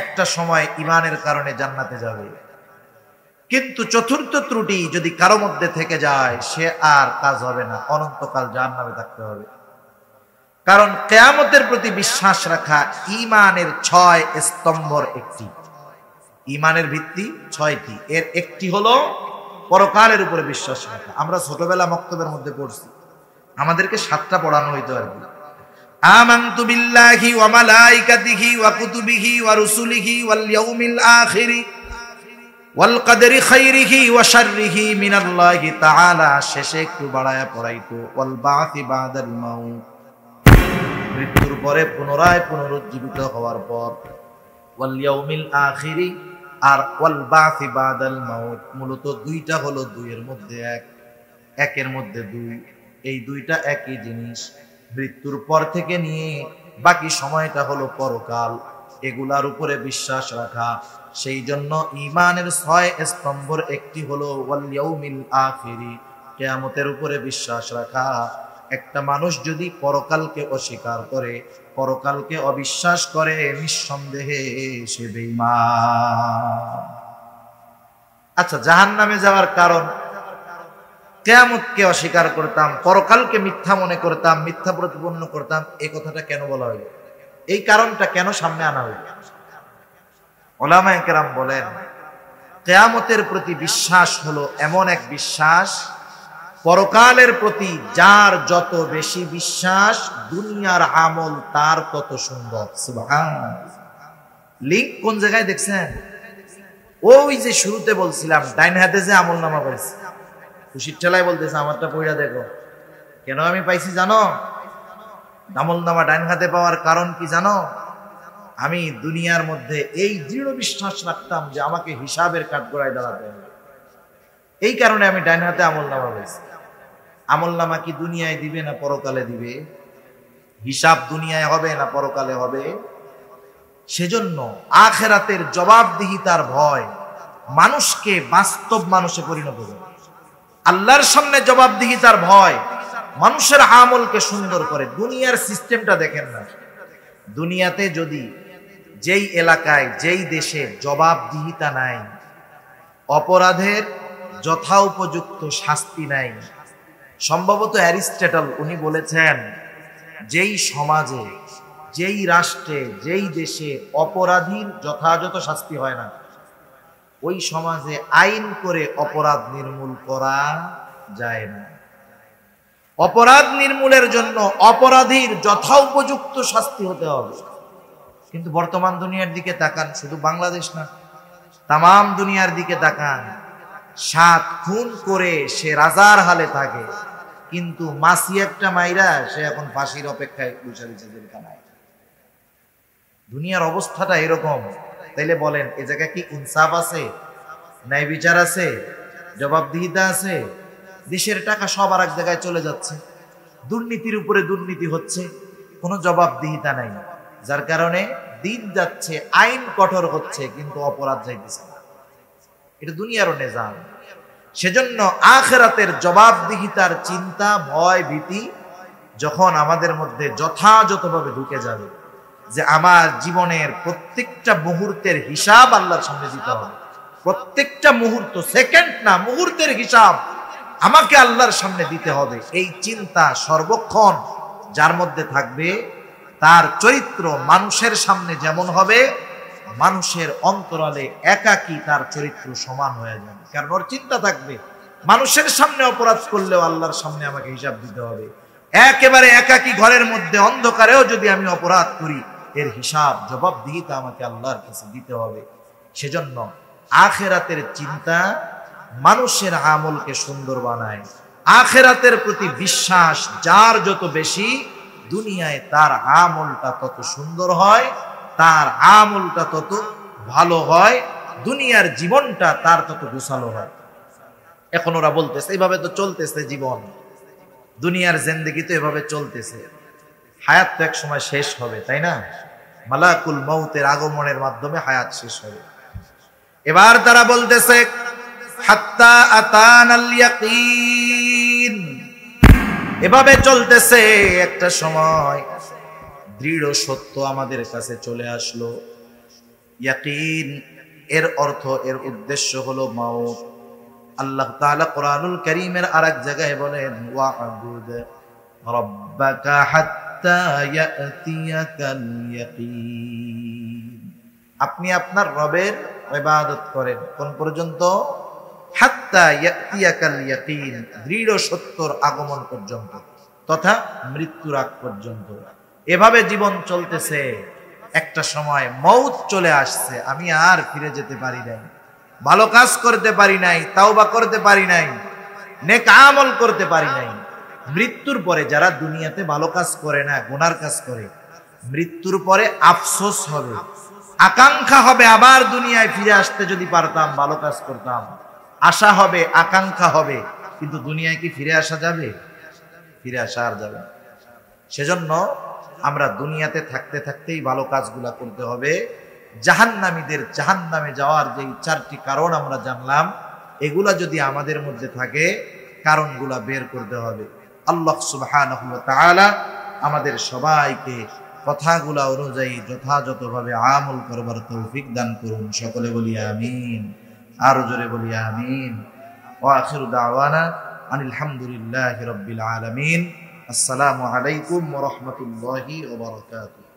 একটা সময় ঈমানের কারণে জান্নাতে যাবে। কিন্তু 4র্থ ত্রুটি যদি কারো মধ্যে থেকে যায়, সে আর কাজ হবে না, অনন্তকাল জাহান্নামে থাকতে হবে। কারণ কিয়ামতের প্রতি বিশ্বাস রাখা ঈমানের 6 স্তম্ভর একটি। ঈমানের ভিত্তি 6টি, এর একটি হলো পরকালের উপরে বিশ্বাস রাখা। আমরা ছোটবেলা মক্তবের মধ্যে পড়ছি, আমাদেরকে 7টা পড়ানো হইতো আর কি। আমানতু বিল্লাহি ওয়া মালাইকাতিহি ওয়া কুতুবিহি ওয়া রুসুলিহি ওয়াল ইয়াউমিল আখিরি ওয়াল কদরি খাইরিহি ওয়া শাররিহি মিনাল্লাহি তাআলা। শেষে একটু বাড়ায়া পড়াইতো ওয়াল বা'সি বাদাল মাউত, মৃত্যুর পরে পুনরায় পুনরুজ্জীবিত হওয়ার পর, ওয়াল ইয়াউমিল আখিরি আর ওয়াল বা'সি বাদাল মাউত। মূলত 2টা হলো 2 এর মধ্যে 1, 1 এর মধ্যে 2, এই 2টা একই জিনিস। মৃত্যুর পর থেকে নিয়ে বাকি সময়টা হলো পরকাল। এগুলার উপরে বিশ্বাস রাখা। সেই জন্য ঈমানের 6 স্তম্ভের একটি হলো ওয়াল ইয়াউমিল আখিরি, কিয়ামতের উপরে বিশ্বাস রাখা। একটা মানুষ যদি পরকালকে অস্বীকার করে, পরকালকে অবিশ্বাস করে, নিঃসন্দেহে সে বেঈমান। আচ্ছা, জাহান্নামে যাওয়ার কারণ, কিয়ামতকে অস্বীকার করতাম, পরকালকে মিথ্যা মনে করতাম, মিথ্যা প্রতিপন্ন করতাম, এই কথাটা কেন বলা হইল? এই কারণটা কেন সামনে আনা হইল? উলামায়ে কেরাম বলেন, কিয়ামতের প্রতি বিশ্বাস হলো এমন এক বিশ্বাস, পরকালের প্রতি যার যত বেশি বিশ্বাস, দুনিয়ার আমল তার তত সুন্দর। সুবহানাল্লাহ। লিংক কোন জায়গায় দেখছেন? ওই যে শুরুতে বলছিলাম, ডাইন হাতে যে আমল নামা পাইছি, খুশির ঠেলায় বলতেছে আমারটা পড়া দেখো। কেন আমি পাইছি জানো? আমল নামা ডাইন হাতে পাওয়ার কারণ কি জানো? আমি দুনিয়ার মধ্যে এই দৃঢ় বিশ্বাস রাখতাম যে আমাকে হিসাবের কাঠগড়ায় দাঁড়াতে হবে, এই কারণে আমি ডাইন হাতে আমল নামা পাইছি। আমল নামা কি দুনিয়ায় দিবে না পরকালে দিবে? হিসাব দুনিয়ায় হবে না পরকালে হবে? সেজন্য আখিরাতের জবাবদিহিতার ভয় মানুষকে বাস্তব মানুষে পরিণত করে। আল্লাহর সামনে জবাবদিহিতার ভয় মানুষের আমলকে সুন্দর করে। দুনিয়ার সিস্টেমটা দেখেন না, দুনিয়াতে যদি যেই এলাকায় যেই দেশে জবাবদিহিতা নাই, অপরাধের যথোপযুক্ত শাস্তি নাই, সম্ভবত অ্যারিস্টটল উনি বলেছেন, যেই সমাজে, যেই রাষ্ট্রে, যেই দেশে অপরাধীর যথাযথ শাস্তি হয় না, ওই সমাজে আইন করে অপরাধ নির্মূল করা যায় না। অপরাধ নির্মূলের জন্য অপরাধীর যথোপযুক্ত শাস্তি হতে হবে। কিন্তু বর্তমান দুনিয়ার দিকে তাকান, শুধু বাংলাদেশ না, তামাম দুনিয়ার দিকে তাকান, 7 খুন করে সে রাজার হালে থাকে, কিন্তু মাসি একটা মাইরা সে এখন ফাঁসির অপেক্ষায় বসে রয়েছে জেলখানায়। দুনিয়ার অবস্থাটা এরকম। তাইলে বলেন, এ জায়গায় কি ইনসাফ আছে? ন্যায় বিচার আছে? জবাবদিহিতা আছে? দেশের টাকা সব আর এক জায়গায় চলে যাচ্ছে, দুর্নীতির উপরে দুর্নীতি হচ্ছে, কোনো জবাবদিহিতা নাই, যার কারণে দিন যাচ্ছে, আইন কঠোর হচ্ছে, কিন্তু অপরাধ যাইতেছে না। এটা দুনিয়ারও নিজাম। সেজন্য আখিরাতের জবাবদিহিতার চিন্তা, ভয়, ভীতি যখন আমাদের মধ্যে যথাযথভাবে ঢুকে যাবে, যে আমার জীবনের প্রত্যেকটা মুহূর্তের হিসাব আল্লাহর সামনে দিতে হবে, প্রত্যেকটা মুহূর্ত, সেকেন্ড না, মুহূর্তের হিসাব আমাকে আল্লাহর সামনে দিতে হবে, এই চিন্তা সর্বক্ষণ যার মধ্যে থাকবে, তার চরিত্র মানুষের সামনে যেমন হবে, মানুষের অন্তরালে একাকী তার চরিত্র সমান হয়ে যাবে। কারণ ওর চিন্তা থাকবে, মানুষের সামনে অপরাধ করলেও আল্লাহর সামনে আমাকে হিসাব দিতে হবে। একেবারে একাকী ঘরের মধ্যে অন্ধকারেও যদি আমি অপরাধ করি, এর হিসাব জবাবদিহিতা আমাকে আল্লাহর কাছে দিতে হবে। সেজন্য আখিরাতের চিন্তা মানুষের আমলকে সুন্দর বানায়। আখিরাতের প্রতি বিশ্বাস যার যত বেশি, দুনিয়ায় তার আমলটা তত সুন্দর হয়, তার আমলটা তত ভালো হয়, দুনিয়ার জীবনটা তার তত গোছালো হয়। এখন ওরা বলতেছে এইভাবে তো চলতেছে জীবন, দুনিয়ার জিন্দেগি তো এভাবে চলতেছে, হায়াত তো এক সময় শেষ হবে, তাই না? মালাকুল মউতের আগমনের মাধ্যমে হায়াত শেষ হবে। এবার তারা বলতেছে হাত্তা আতানাল ইয়াকিন, এভাবে চলতেছে, একটা সময় দৃঢ় সত্য আমাদের কাছে চলে আসলো। ইয়াকিন এর অর্থ, এর উদ্দেশ্য হলো মাউত। আল্লাহ তাআলা কোরআনুল কারীমের আরেক জায়গায় বলেন, ওয়া'বুদ রাব্বাকা হাত্তা ইয়াতিয়াকাল ইয়াকিন, আপনি আপনার রবের ইবাদত করেন কোন পর্যন্ত? হাত্তা ইয়াতিয়াকাল ইয়াকিন, দৃঢ় সত্যর আগমন পর্যন্ত, তথা মৃত্যুর আগ পর্যন্ত। এভাবে জীবন চলতেছে, একটা সময় মউত চলে আসছে, আমি আর ফিরে যেতে পারি নাই, ভালো কাজ করতে পারি নাই, তাওবা করতে পারি নাই, নেক আমল করতে পারি নাই। মৃত্যুর পরে যারা দুনিয়াতে ভালো কাজ করে না, গুনার কাজ করে, মৃত্যুর পরে আফসোস হবে, আকাঙ্ক্ষা হবে আবার দুনিয়ায় ফিরে আসতে যদি পারতাম, ভালো কাজ করতাম, আশা হবে, আকাঙ্ক্ষা হবে, কিন্তু দুনিয়ায় কি ফিরে আসা যাবে? ফিরে আসা আর যাবে না। সেজন্য আমরা দুনিয়াতে থাকতে থাকতেই ভালো কাজগুলা করতে হবে। জাহান্নামীদের জাহান্নামে যাওয়ার যে 4টি কারণ আমরা জানলাম, এগুলা যদি আমাদের মধ্যে থাকে, কারণগুলা বের করতে হবে। আল্লাহ সুবহানাহু ওয়া তাআলা আমাদের সবাইকে কথাগুলা অনুযায়ী যথাযথভাবে আমল করবার তৌফিক দান করুন। সকলে বলি আমিন, আরো জোরে বলি আমিন। ওয়া আখিরু দাওয়ানা আনিল হামদুলিল্লাহি রাব্বিল আলামিন। আসসালামু আলাইকুম ওয়া রাহমাতুল্লাহি ওয়া বারাকাতুহু।